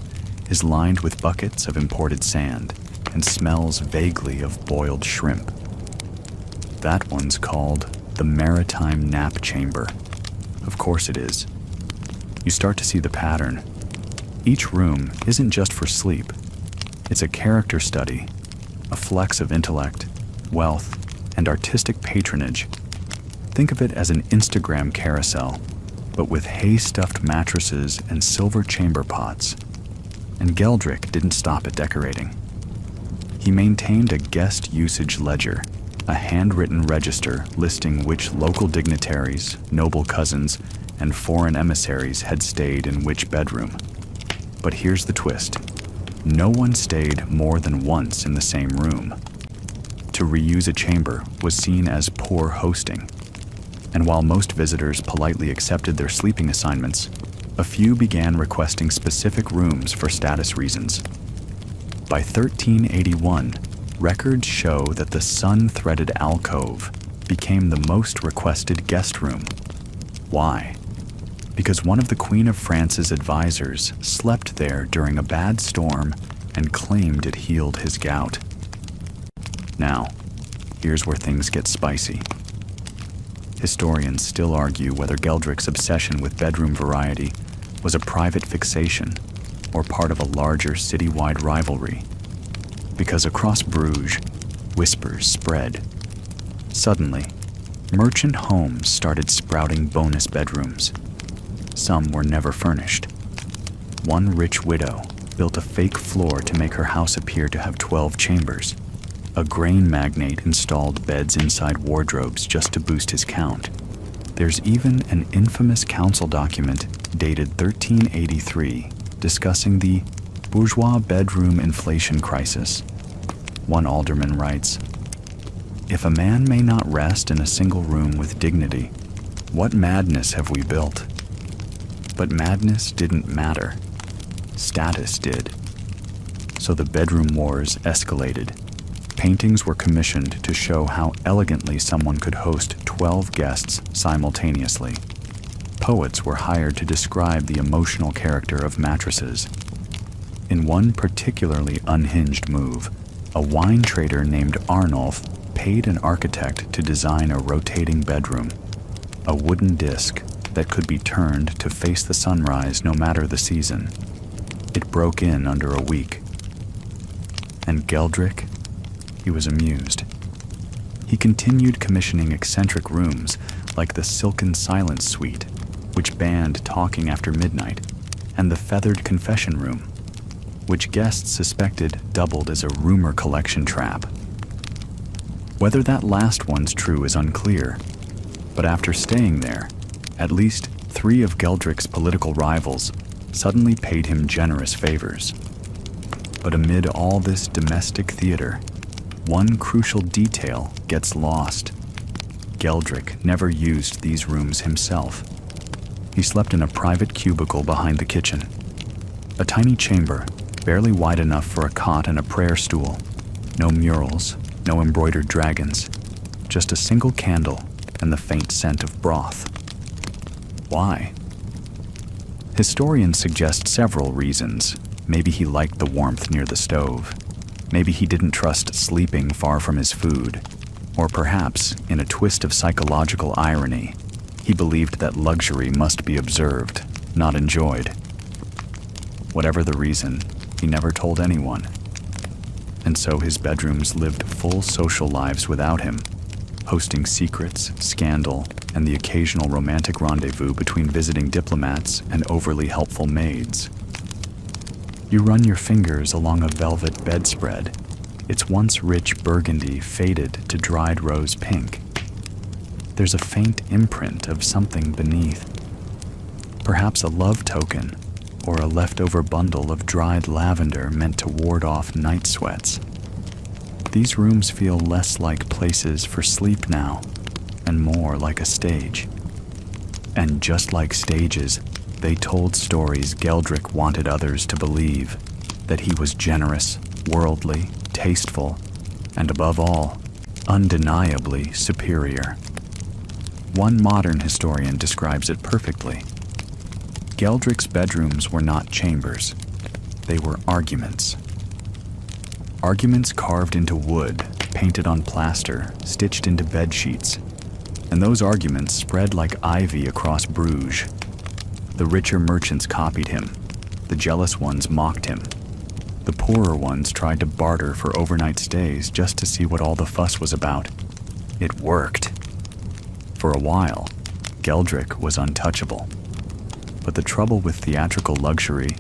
is lined with buckets of imported sand and smells vaguely of boiled shrimp. That one's called the Maritime Nap Chamber. Of course it is. You start to see the pattern. Each room isn't just for sleep. It's a character study, a flex of intellect, wealth, and artistic patronage. Think of it as an Instagram carousel, but with hay-stuffed mattresses and silver chamber pots. And Geldrick didn't stop at decorating. He maintained a guest usage ledger, a handwritten register listing which local dignitaries, noble cousins, and foreign emissaries had stayed in which bedroom. But here's the twist. No one stayed more than once in the same room. To reuse a chamber was seen as poor hosting. And while most visitors politely accepted their sleeping assignments, a few began requesting specific rooms for status reasons. By 1381, records show that the sun-threaded alcove became the most requested guest room. Why? Because one of the Queen of France's advisors slept there during a bad storm and claimed it healed his gout. Now, here's where things get spicy. Historians still argue whether Geldrick's obsession with bedroom variety was a private fixation or part of a larger citywide rivalry. Because across Bruges, whispers spread. Suddenly, merchant homes started sprouting bonus bedrooms. Some were never furnished. One rich widow built a fake floor to make her house appear to have 12 chambers. A grain magnate installed beds inside wardrobes just to boost his count. There's even an infamous council document dated 1383 discussing the bourgeois bedroom inflation crisis. One alderman writes, "If a man may not rest in a single room with dignity, what madness have we built?" But madness didn't matter. Status did. So the bedroom wars escalated. Paintings were commissioned to show how elegantly someone could host 12 guests simultaneously. Poets were hired to describe the emotional character of mattresses. In one particularly unhinged move, a wine trader named Arnulf paid an architect to design a rotating bedroom, a wooden disc that could be turned to face the sunrise no matter the season. It broke in under a week. And Geldrick? He was amused. He continued commissioning eccentric rooms like the Silken Silence Suite, which banned talking after midnight, and the Feathered Confession Room, which guests suspected doubled as a rumor collection trap. Whether that last one's true is unclear, but after staying there, at least 3 of Geldric's political rivals suddenly paid him generous favors. But amid all this domestic theater, one crucial detail gets lost. Geldric never used these rooms himself. He slept in a private cubicle behind the kitchen. A tiny chamber, barely wide enough for a cot and a prayer stool. No murals, no embroidered dragons, just a single candle and the faint scent of broth. Why? Historians suggest several reasons. Maybe he liked the warmth near the stove. Maybe he didn't trust sleeping far from his food. Or perhaps, in a twist of psychological irony, he believed that luxury must be observed, not enjoyed. Whatever the reason, he never told anyone. And so his bedrooms lived full social lives without him, hosting secrets, scandal, and the occasional romantic rendezvous between visiting diplomats and overly helpful maids. You run your fingers along a velvet bedspread. Its once rich burgundy faded to dried rose pink. There's a faint imprint of something beneath. Perhaps a love token, or a leftover bundle of dried lavender meant to ward off night sweats. These rooms feel less like places for sleep now, and more like a stage. And just like stages, they told stories Geldric wanted others to believe, that he was generous, worldly, tasteful, and above all, undeniably superior. One modern historian describes it perfectly. Geldric's bedrooms were not chambers. They were arguments. Arguments carved into wood, painted on plaster, stitched into bed sheets. And those arguments spread like ivy across Bruges. The richer merchants copied him. The jealous ones mocked him. The poorer ones tried to barter for overnight stays just to see what all the fuss was about. It worked. For a while, Geldric was untouchable. But the trouble with theatrical luxury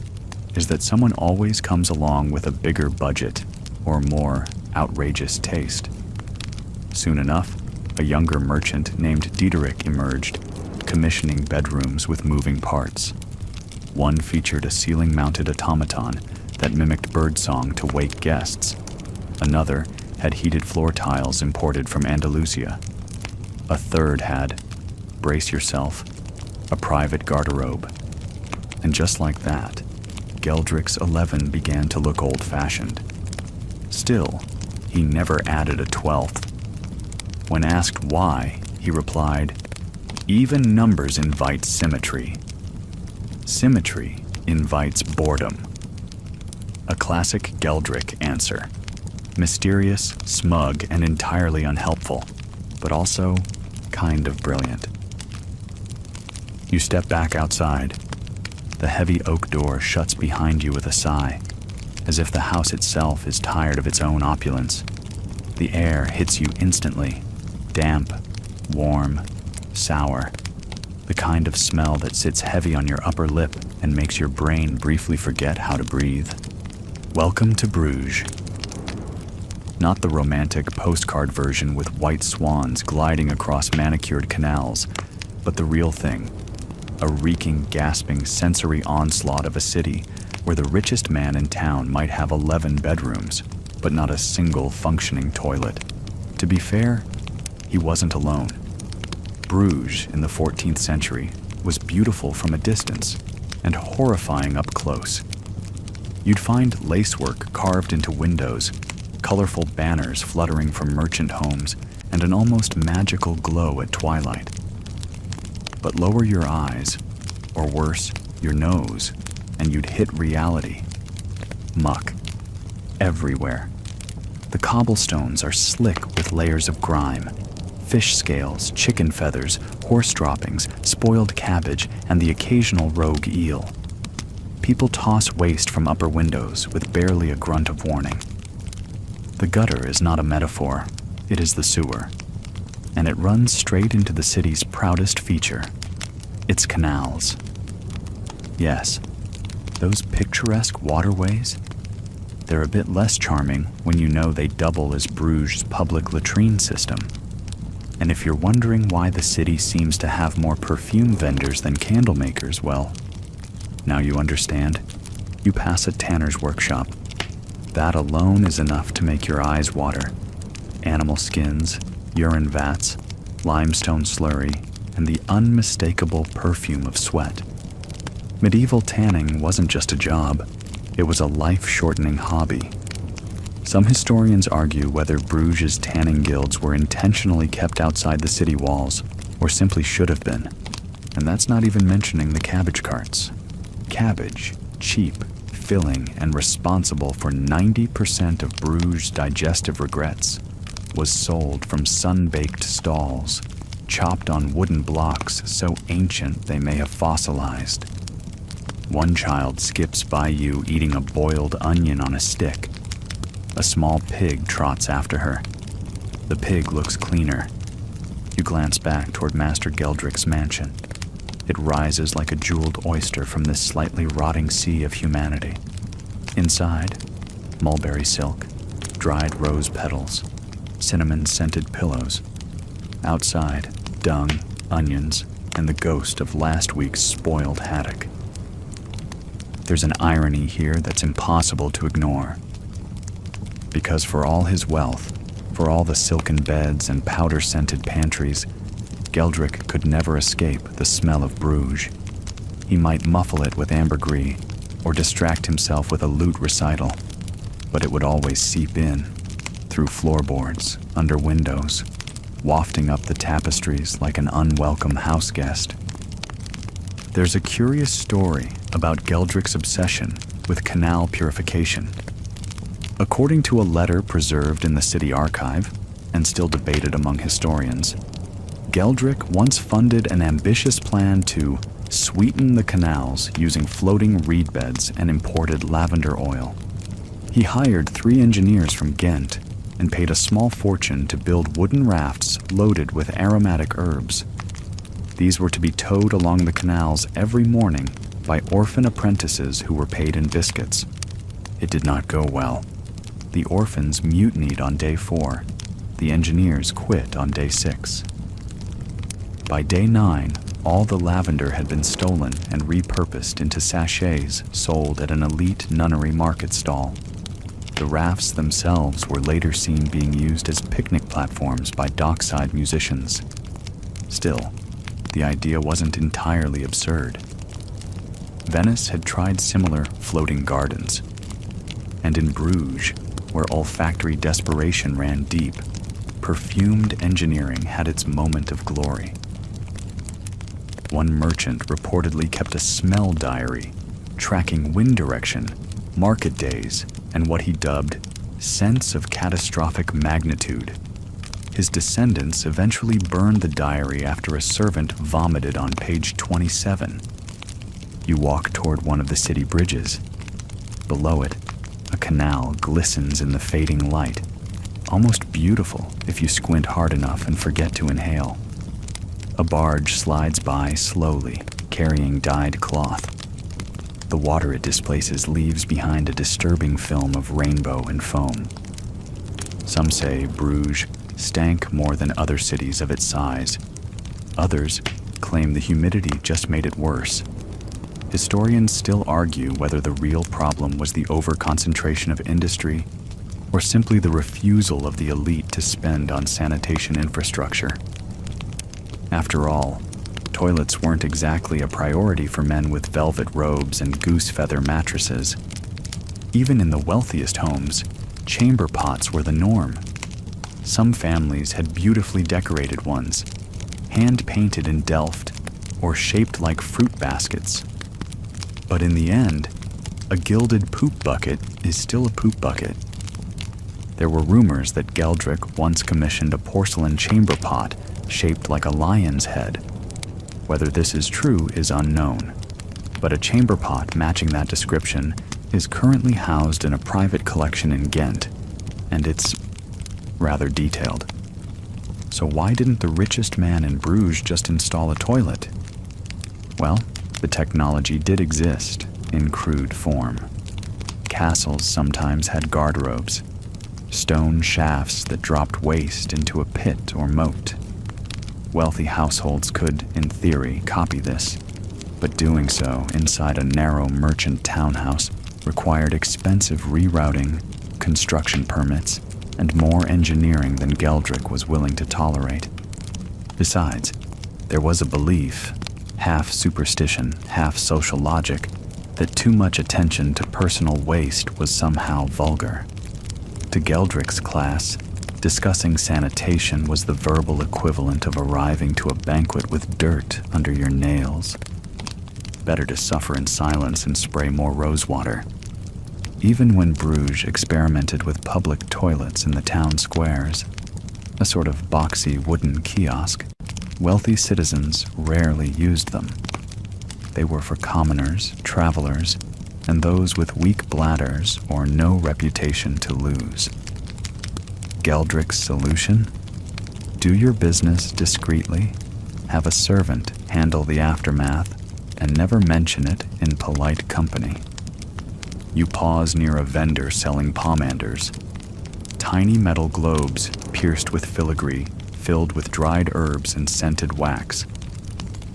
is that someone always comes along with a bigger budget or more outrageous taste. Soon enough, a younger merchant named Diederik emerged, commissioning bedrooms with moving parts. One featured a ceiling-mounted automaton that mimicked birdsong to wake guests. Another had heated floor tiles imported from Andalusia. A third had, brace yourself, a private garderobe. And just like that, Geldric's 11 began to look old-fashioned. Still, he never added a 12th. When asked why, he replied, "Even numbers invite symmetry. Symmetry invites boredom." A classic Geldric answer. Mysterious, smug, and entirely unhelpful, but also kind of brilliant. You step back outside. The heavy oak door shuts behind you with a sigh, as if the house itself is tired of its own opulence. The air hits you instantly, damp, warm, sour, the kind of smell that sits heavy on your upper lip and makes your brain briefly forget how to breathe. Welcome to Bruges. Not the romantic postcard version with white swans gliding across manicured canals, but the real thing. A reeking, gasping sensory onslaught of a city where the richest man in town might have 11 bedrooms, but not a single functioning toilet. To be fair, he wasn't alone. Bruges in the 14th century was beautiful from a distance and horrifying up close. You'd find lacework carved into windows, colorful banners fluttering from merchant homes, and an almost magical glow at twilight. But lower your eyes, or worse, your nose, and you'd hit reality. Muck. Everywhere. The cobblestones are slick with layers of grime. Fish scales, chicken feathers, horse droppings, spoiled cabbage, and the occasional rogue eel. People toss waste from upper windows with barely a grunt of warning. The gutter is not a metaphor, it is the sewer. And it runs straight into the city's proudest feature, its canals. Yes, those picturesque waterways, they're a bit less charming when you know they double as Bruges' public latrine system. And if you're wondering why the city seems to have more perfume vendors than candle makers, well, now you understand. You pass a tanner's workshop. That alone is enough to make your eyes water. Animal skins, urine vats, limestone slurry, and the unmistakable perfume of sweat. Medieval tanning wasn't just a job, it was a life-shortening hobby. Some historians argue whether Bruges' tanning guilds were intentionally kept outside the city walls, or simply should have been. And that's not even mentioning the cabbage carts. Cabbage, cheap, filling, and responsible for 90% of Bruges' digestive regrets, was sold from sun-baked stalls, chopped on wooden blocks so ancient they may have fossilized. One child skips by you eating a boiled onion on a stick. A small pig trots after her. The pig looks cleaner. You glance back toward Master Geldrick's mansion. It rises like a jeweled oyster from this slightly rotting sea of humanity. Inside, mulberry silk, dried rose petals, cinnamon-scented pillows. Outside, dung, onions, and the ghost of last week's spoiled haddock. There's an irony here that's impossible to ignore. Because for all his wealth, for all the silken beds and powder-scented pantries, Geldrick could never escape the smell of Bruges. He might muffle it with ambergris, or distract himself with a lute recital, but it would always seep in, through floorboards, under windows, wafting up the tapestries like an unwelcome house guest. There's a curious story about Geldrick's obsession with canal purification. According to a letter preserved in the city archive, and still debated among historians, Geldrick once funded an ambitious plan to sweeten the canals using floating reed beds and imported lavender oil. He hired 3 engineers from Ghent and paid a small fortune to build wooden rafts loaded with aromatic herbs. These were to be towed along the canals every morning by orphan apprentices who were paid in biscuits. It did not go well. The orphans mutinied on day 4. The engineers quit on day 6. By day 9, all the lavender had been stolen and repurposed into sachets sold at an elite nunnery market stall. The rafts themselves were later seen being used as picnic platforms by dockside musicians. Still, the idea wasn't entirely absurd. Venice had tried similar floating gardens. And in Bruges, where olfactory desperation ran deep, perfumed engineering had its moment of glory. One merchant reportedly kept a smell diary, tracking wind direction, market days, and what he dubbed scents of catastrophic magnitude. His descendants eventually burned the diary after a servant vomited on page 27. You walk toward one of the city bridges. Below it, a canal glistens in the fading light, almost beautiful if you squint hard enough and forget to inhale. A barge slides by slowly, carrying dyed cloth. The water it displaces leaves behind a disturbing film of rainbow and foam. Some say Bruges stank more than other cities of its size. Others claim the humidity just made it worse. Historians still argue whether the real problem was the overconcentration of industry or simply the refusal of the elite to spend on sanitation infrastructure. After all, toilets weren't exactly a priority for men with velvet robes and goose feather mattresses. Even in the wealthiest homes, chamber pots were the norm. Some families had beautifully decorated ones, hand-painted in Delft, or shaped like fruit baskets. But in the end, a gilded poop bucket is still a poop bucket. There were rumors that Geldrick once commissioned a porcelain chamber pot shaped like a lion's head. Whether this is true is unknown, but a chamber pot matching that description is currently housed in a private collection in Ghent, and it's rather detailed. So why didn't the richest man in Bruges just install a toilet? Well, the technology did exist in crude form. Castles sometimes had garderobes, stone shafts that dropped waste into a pit or moat. Wealthy households could, in theory, copy this, but doing so inside a narrow merchant townhouse required expensive rerouting, construction permits, and more engineering than Geldrick was willing to tolerate. Besides, there was a belief, half superstition, half social logic, that too much attention to personal waste was somehow vulgar. To Geldrick's class, discussing sanitation was the verbal equivalent of arriving to a banquet with dirt under your nails. Better to suffer in silence and spray more rosewater. Even when Bruges experimented with public toilets in the town squares, a sort of boxy wooden kiosk, wealthy citizens rarely used them. They were for commoners, travelers, and those with weak bladders or no reputation to lose. Geldrick's solution? Do your business discreetly, have a servant handle the aftermath, and never mention it in polite company. You pause near a vendor selling pomanders, tiny metal globes pierced with filigree, filled with dried herbs and scented wax.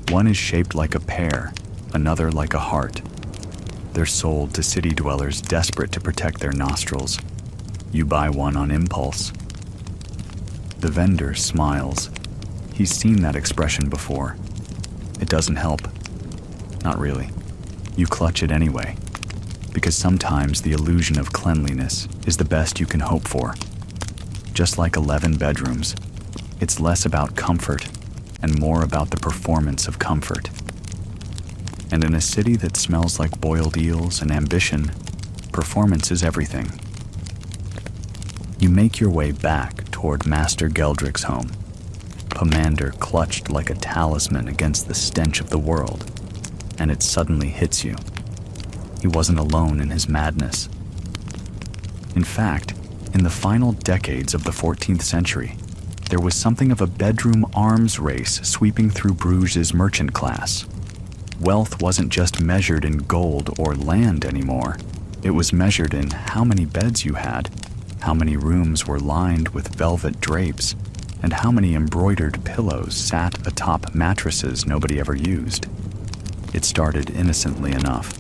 One is shaped like a pear, another like a heart. They're sold to city dwellers desperate to protect their nostrils. You buy one on impulse. The vendor smiles. He's seen that expression before. It doesn't help. Not really. You clutch it anyway, because sometimes the illusion of cleanliness is the best you can hope for. Just like 11 bedrooms, it's less about comfort and more about the performance of comfort. And in a city that smells like boiled eels and ambition, performance is everything. You make your way back toward Master Geldrick's home, pomander clutched like a talisman against the stench of the world, and it suddenly hits you. He wasn't alone in his madness. In fact, in the final decades of the 14th century, there was something of a bedroom arms race sweeping through Bruges' merchant class. Wealth wasn't just measured in gold or land anymore. It was measured in how many beds you had, how many rooms were lined with velvet drapes, and how many embroidered pillows sat atop mattresses nobody ever used. It started innocently enough.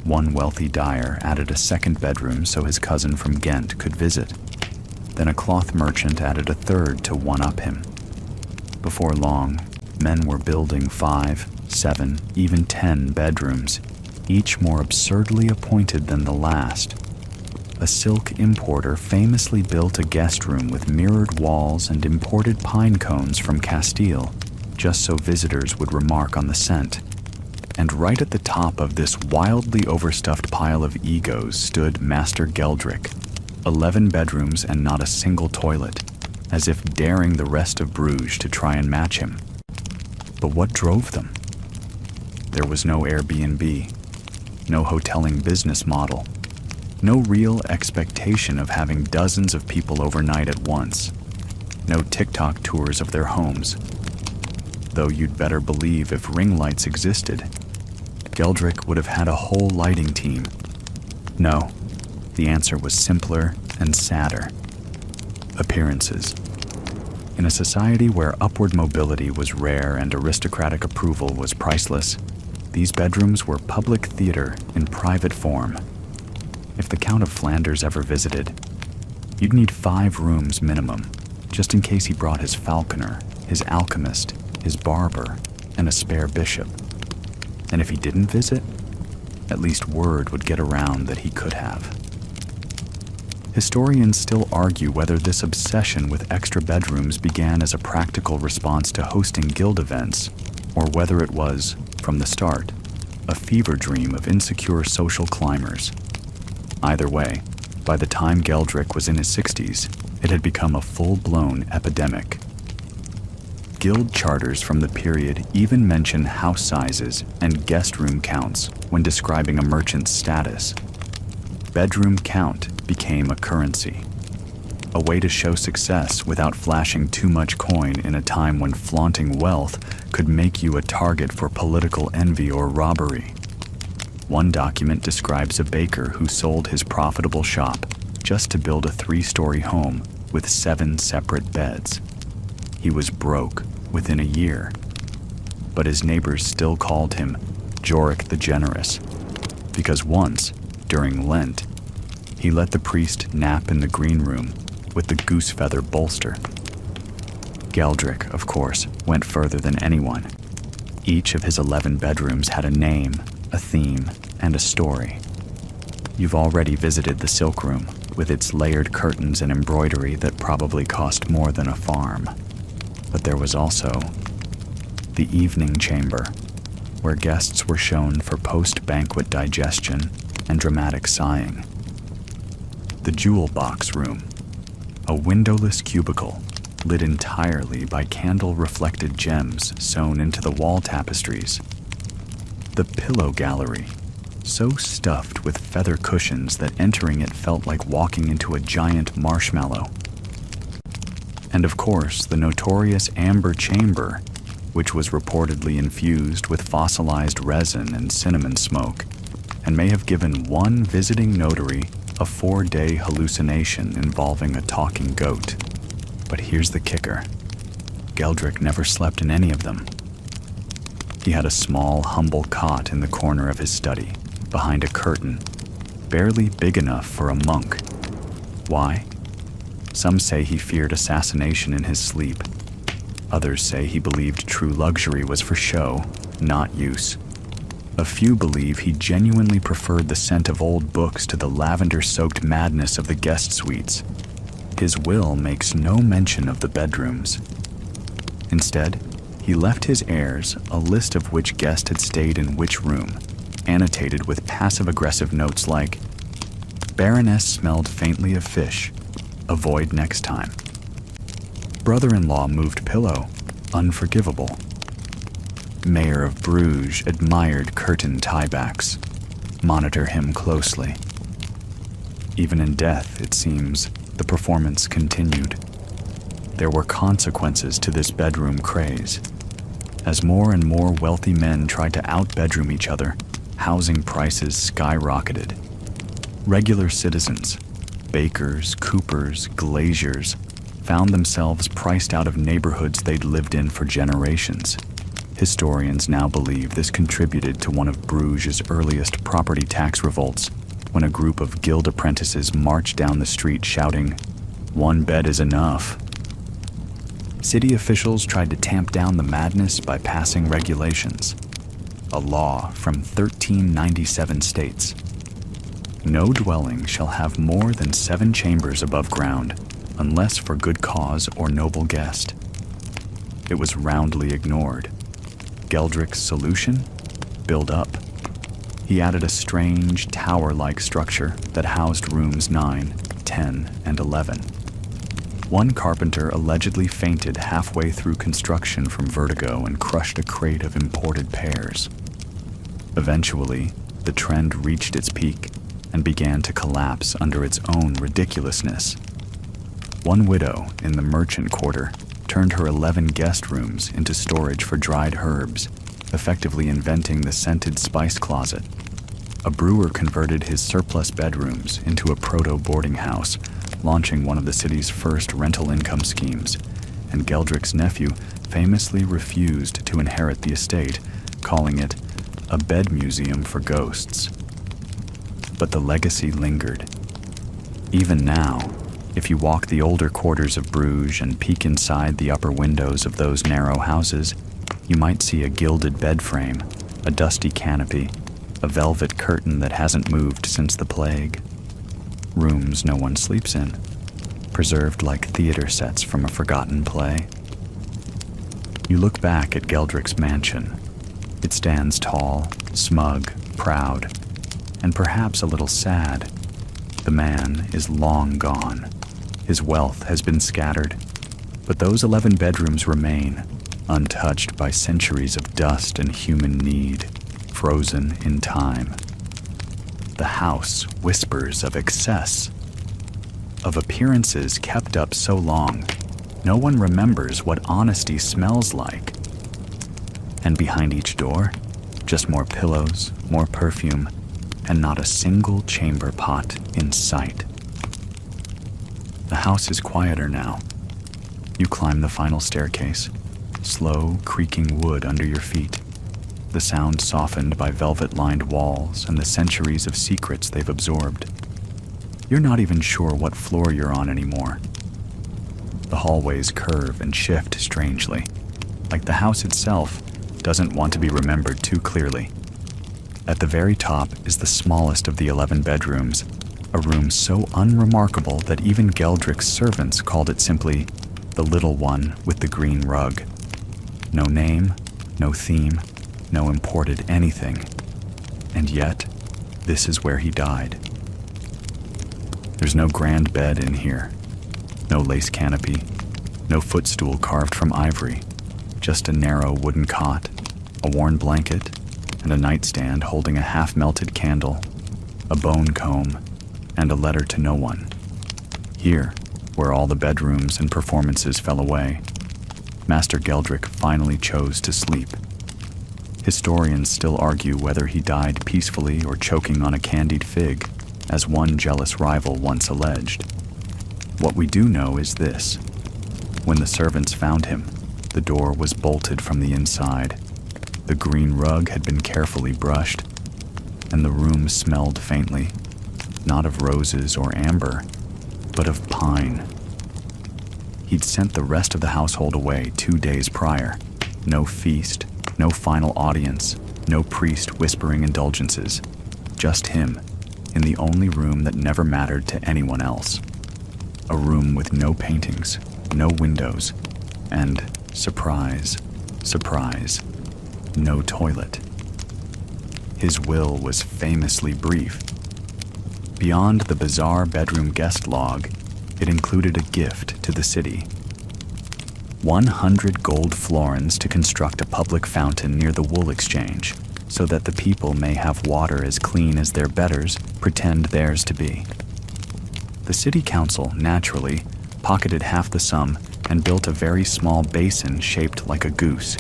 One wealthy dyer added a second bedroom so his cousin from Ghent could visit. Then a cloth merchant added a third to one-up him. Before long, men were building 5, 7, even 10 bedrooms, each more absurdly appointed than the last. A silk importer famously built a guest room with mirrored walls and imported pine cones from Castile, just so visitors would remark on the scent. And right at the top of this wildly overstuffed pile of egos stood Master Geldrick, 11 bedrooms and not a single toilet, as if daring the rest of Bruges to try and match him. But what drove them? There was no Airbnb, no hoteling business model, no real expectation of having dozens of people overnight at once, no TikTok tours of their homes. Though you'd better believe if ring lights existed, Geldrick would have had a whole lighting team. No, the answer was simpler and sadder. Appearances. In a society where upward mobility was rare and aristocratic approval was priceless, these bedrooms were public theater in private form. If the Count of Flanders ever visited, you'd need 5 rooms minimum, just in case he brought his falconer, his alchemist, his barber, and a spare bishop. And if he didn't visit, at least word would get around that he could have. Historians still argue whether this obsession with extra bedrooms began as a practical response to hosting guild events, or whether it was, from the start, a fever dream of insecure social climbers. Either way, by the time Geldrick was in his 60s, it had become a full-blown epidemic. Guild charters from the period even mention house sizes and guest room counts when describing a merchant's status. Bedroom count became a currency, a way to show success without flashing too much coin in a time when flaunting wealth could make you a target for political envy or robbery. One document describes a baker who sold his profitable shop just to build a 3-story home with 7 separate beds. He was broke within a year. But his neighbors still called him Jorik the Generous, because once, during Lent, he let the priest nap in the green room with the goose feather bolster. Geldrick, of course, went further than anyone. Each of his 11 bedrooms had a name, a theme, and a story. You've already visited the Silk Room, with its layered curtains and embroidery that probably cost more than a farm. But there was also the Evening Chamber, where guests were shown for post-banquet digestion and dramatic sighing. The Jewel Box Room, a windowless cubicle lit entirely by candle-reflected gems sewn into the wall tapestries. The Pillow Gallery, so stuffed with feather cushions that entering it felt like walking into a giant marshmallow. And of course, the notorious Amber Chamber, which was reportedly infused with fossilized resin and cinnamon smoke, and may have given one visiting notary a 4-day hallucination involving a talking goat. But here's the kicker. Geldrick never slept in any of them. He had a small, humble cot in the corner of his study, behind a curtain, barely big enough for a monk. Why? Some say he feared assassination in his sleep. Others say he believed true luxury was for show, not use. A few believe he genuinely preferred the scent of old books to the lavender-soaked madness of the guest suites. His will makes no mention of the bedrooms. Instead, he left his heirs a list of which guest had stayed in which room, annotated with passive-aggressive notes like, "Baroness smelled faintly of fish. Avoid next time." Brother-in-law moved pillow. Unforgivable. Mayor of Bruges admired curtain tiebacks. Monitor him closely. Even in death, it seems, the performance continued. There were consequences to this bedroom craze. As more and more wealthy men tried to out-bedroom each other, housing prices skyrocketed. Regular citizens, bakers, coopers, glaziers, found themselves priced out of neighborhoods they'd lived in for generations. Historians now believe this contributed to one of Bruges' earliest property tax revolts, when a group of guild apprentices marched down the street shouting, "One bed is enough." City officials tried to tamp down the madness by passing regulations. A law from 1397 states, "No dwelling shall have more than 7 chambers above ground, unless for good cause or noble guest." It was roundly ignored. Geldrick's solution? Build up. He added a strange, tower-like structure that housed rooms 9, 10, and 11. One carpenter allegedly fainted halfway through construction from vertigo and crushed a crate of imported pears. Eventually, the trend reached its peak and began to collapse under its own ridiculousness. One widow in the merchant quarter turned her 11 guest rooms into storage for dried herbs, effectively inventing the scented spice closet. A brewer converted his surplus bedrooms into a proto-boarding house, launching one of the city's first rental income schemes, and Geldrick's nephew famously refused to inherit the estate, calling it a bed museum for ghosts. But the legacy lingered. Even now, if you walk the older quarters of Bruges and peek inside the upper windows of those narrow houses, you might see a gilded bed frame, a dusty canopy, a velvet curtain that hasn't moved since the plague. Rooms no one sleeps in, preserved like theater sets from a forgotten play. You look back at Geldrick's mansion. It stands tall, smug, proud, and perhaps a little sad. The man is long gone. His wealth has been scattered, but those 11 bedrooms remain, untouched by centuries of dust and human need, frozen in time. The house whispers of excess, of appearances kept up so long, no one remembers what honesty smells like. And behind each door, just more pillows, more perfume, and not a single chamber pot in sight. The house is quieter now. You climb the final staircase, slow, creaking wood under your feet, the sound softened by velvet-lined walls and the centuries of secrets they've absorbed. You're not even sure what floor you're on anymore. The hallways curve and shift strangely, like the house itself doesn't want to be remembered too clearly. At the very top is the smallest of the 11 bedrooms, a room so unremarkable that even Geldrick's servants called it simply the little one with the green rug. No name, no theme, no imported anything. And yet, this is where he died. There's no grand bed in here, no lace canopy, no footstool carved from ivory, just a narrow wooden cot, a worn blanket, and a nightstand holding a half-melted candle, a bone comb, and a letter to no one. Here, where all the bedrooms and performances fell away, Master Geldrick finally chose to sleep. Historians still argue whether he died peacefully or choking on a candied fig, as one jealous rival once alleged. What we do know is this: when the servants found him, the door was bolted from the inside, the green rug had been carefully brushed, and the room smelled faintly, not of roses or amber, but of pine. He'd sent the rest of the household away 2 days prior. No feast, no final audience, no priest whispering indulgences. Just him, in the only room that never mattered to anyone else. A room with no paintings, no windows, and, surprise, surprise, no toilet. His will was famously brief. Beyond the bizarre bedroom guest log, it included a gift to the city. 100 gold florins to construct a public fountain near the wool exchange, so that the people may have water as clean as their betters pretend theirs to be. The city council, naturally, pocketed half the sum and built a very small basin shaped like a goose.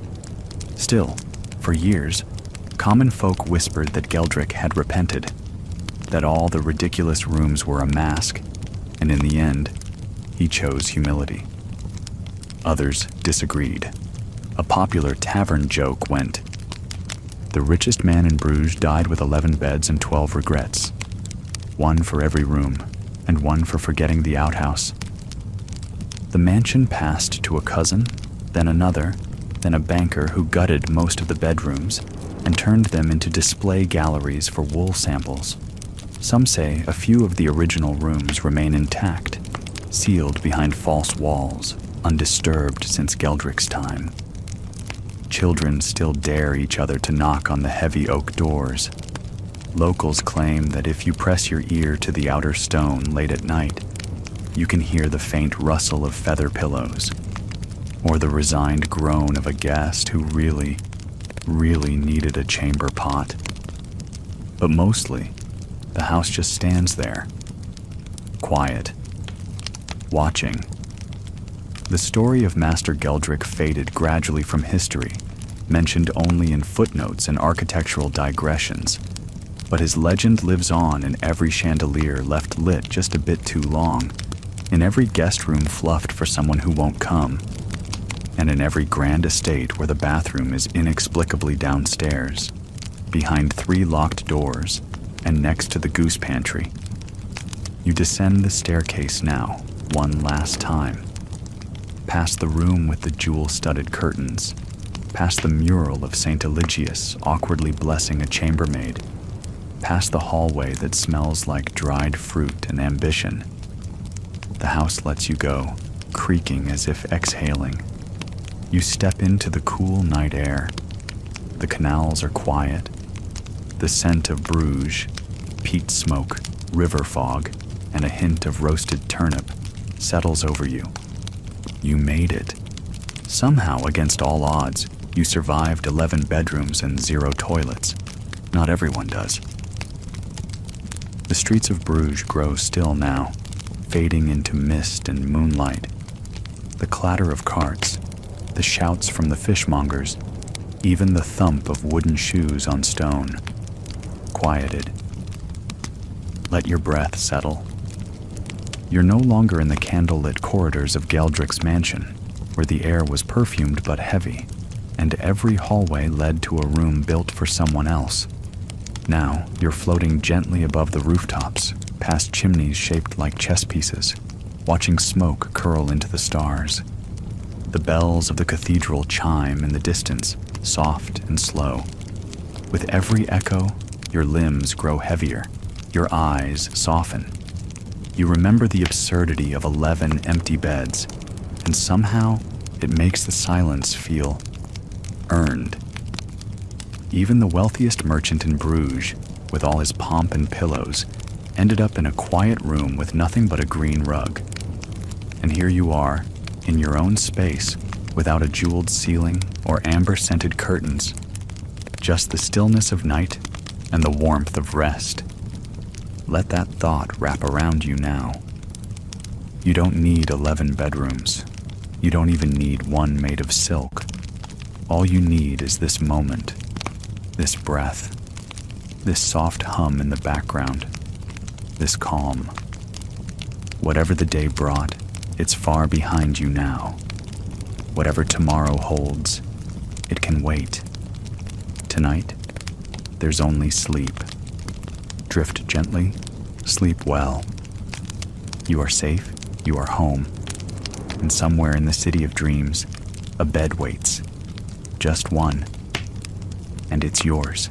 Still, for years, common folk whispered that Geldrick had repented, that all the ridiculous rooms were a mask, and in the end, he chose humility. Others disagreed. A popular tavern joke went, "The richest man in Bruges died with 11 beds and 12 regrets. One for every room, and one for forgetting the outhouse." The mansion passed to a cousin, then another, then a banker who gutted most of the bedrooms and turned them into display galleries for wool samples. Some say a few of the original rooms remain intact, sealed behind false walls, undisturbed since Geldrick's time. Children still dare each other to knock on the heavy oak doors. Locals claim that if you press your ear to the outer stone late at night, you can hear the faint rustle of feather pillows, or the resigned groan of a guest who really needed a chamber pot. But mostly, the house just stands there, quiet, watching. The story of Master Geldrick faded gradually from history, mentioned only in footnotes and architectural digressions. But his legend lives on in every chandelier left lit just a bit too long, in every guest room fluffed for someone who won't come, and in every grand estate where the bathroom is inexplicably downstairs, behind 3 locked doors, and next to the goose pantry. You descend the staircase now, one last time. Past the room with the jewel-studded curtains, past the mural of St. Eligius awkwardly blessing a chambermaid, past the hallway that smells like dried fruit and ambition. The house lets you go, creaking as if exhaling. You step into the cool night air. The canals are quiet. The scent of Bruges, peat smoke, river fog, and a hint of roasted turnip settles over you. You made it. Somehow, against all odds, you survived 11 bedrooms and 0 toilets. Not everyone does. The streets of Bruges grow still now, fading into mist and moonlight. The clatter of carts, the shouts from the fishmongers, even the thump of wooden shoes on stone, quieted. Let your breath settle. You're no longer in the candlelit corridors of Geldrick's mansion. where the air was perfumed but heavy, and every hallway led to a room built for someone else. Now you're floating gently above the rooftops, past chimneys shaped like chess pieces, watching smoke curl into the stars. The bells of the cathedral chime in the distance, soft and slow. With every echo, your limbs grow heavier, your eyes soften. You remember the absurdity of 11 empty beds, and somehow it makes the silence feel earned. Even the wealthiest merchant in Bruges, with all his pomp and pillows, ended up in a quiet room with nothing but a green rug. And here you are, in your own space, without a jeweled ceiling or amber-scented curtains, just the stillness of night and the warmth of rest. Let that thought wrap around you now. You don't need 11 bedrooms. You don't even need one made of silk. All you need is this moment, this breath, this soft hum in the background, this calm. Whatever the day brought, it's far behind you now. Whatever tomorrow holds, it can wait. Tonight, there's only sleep. Drift gently, sleep well. You are safe, you are home. And somewhere in the city of dreams, a bed waits. Just one. And it's yours.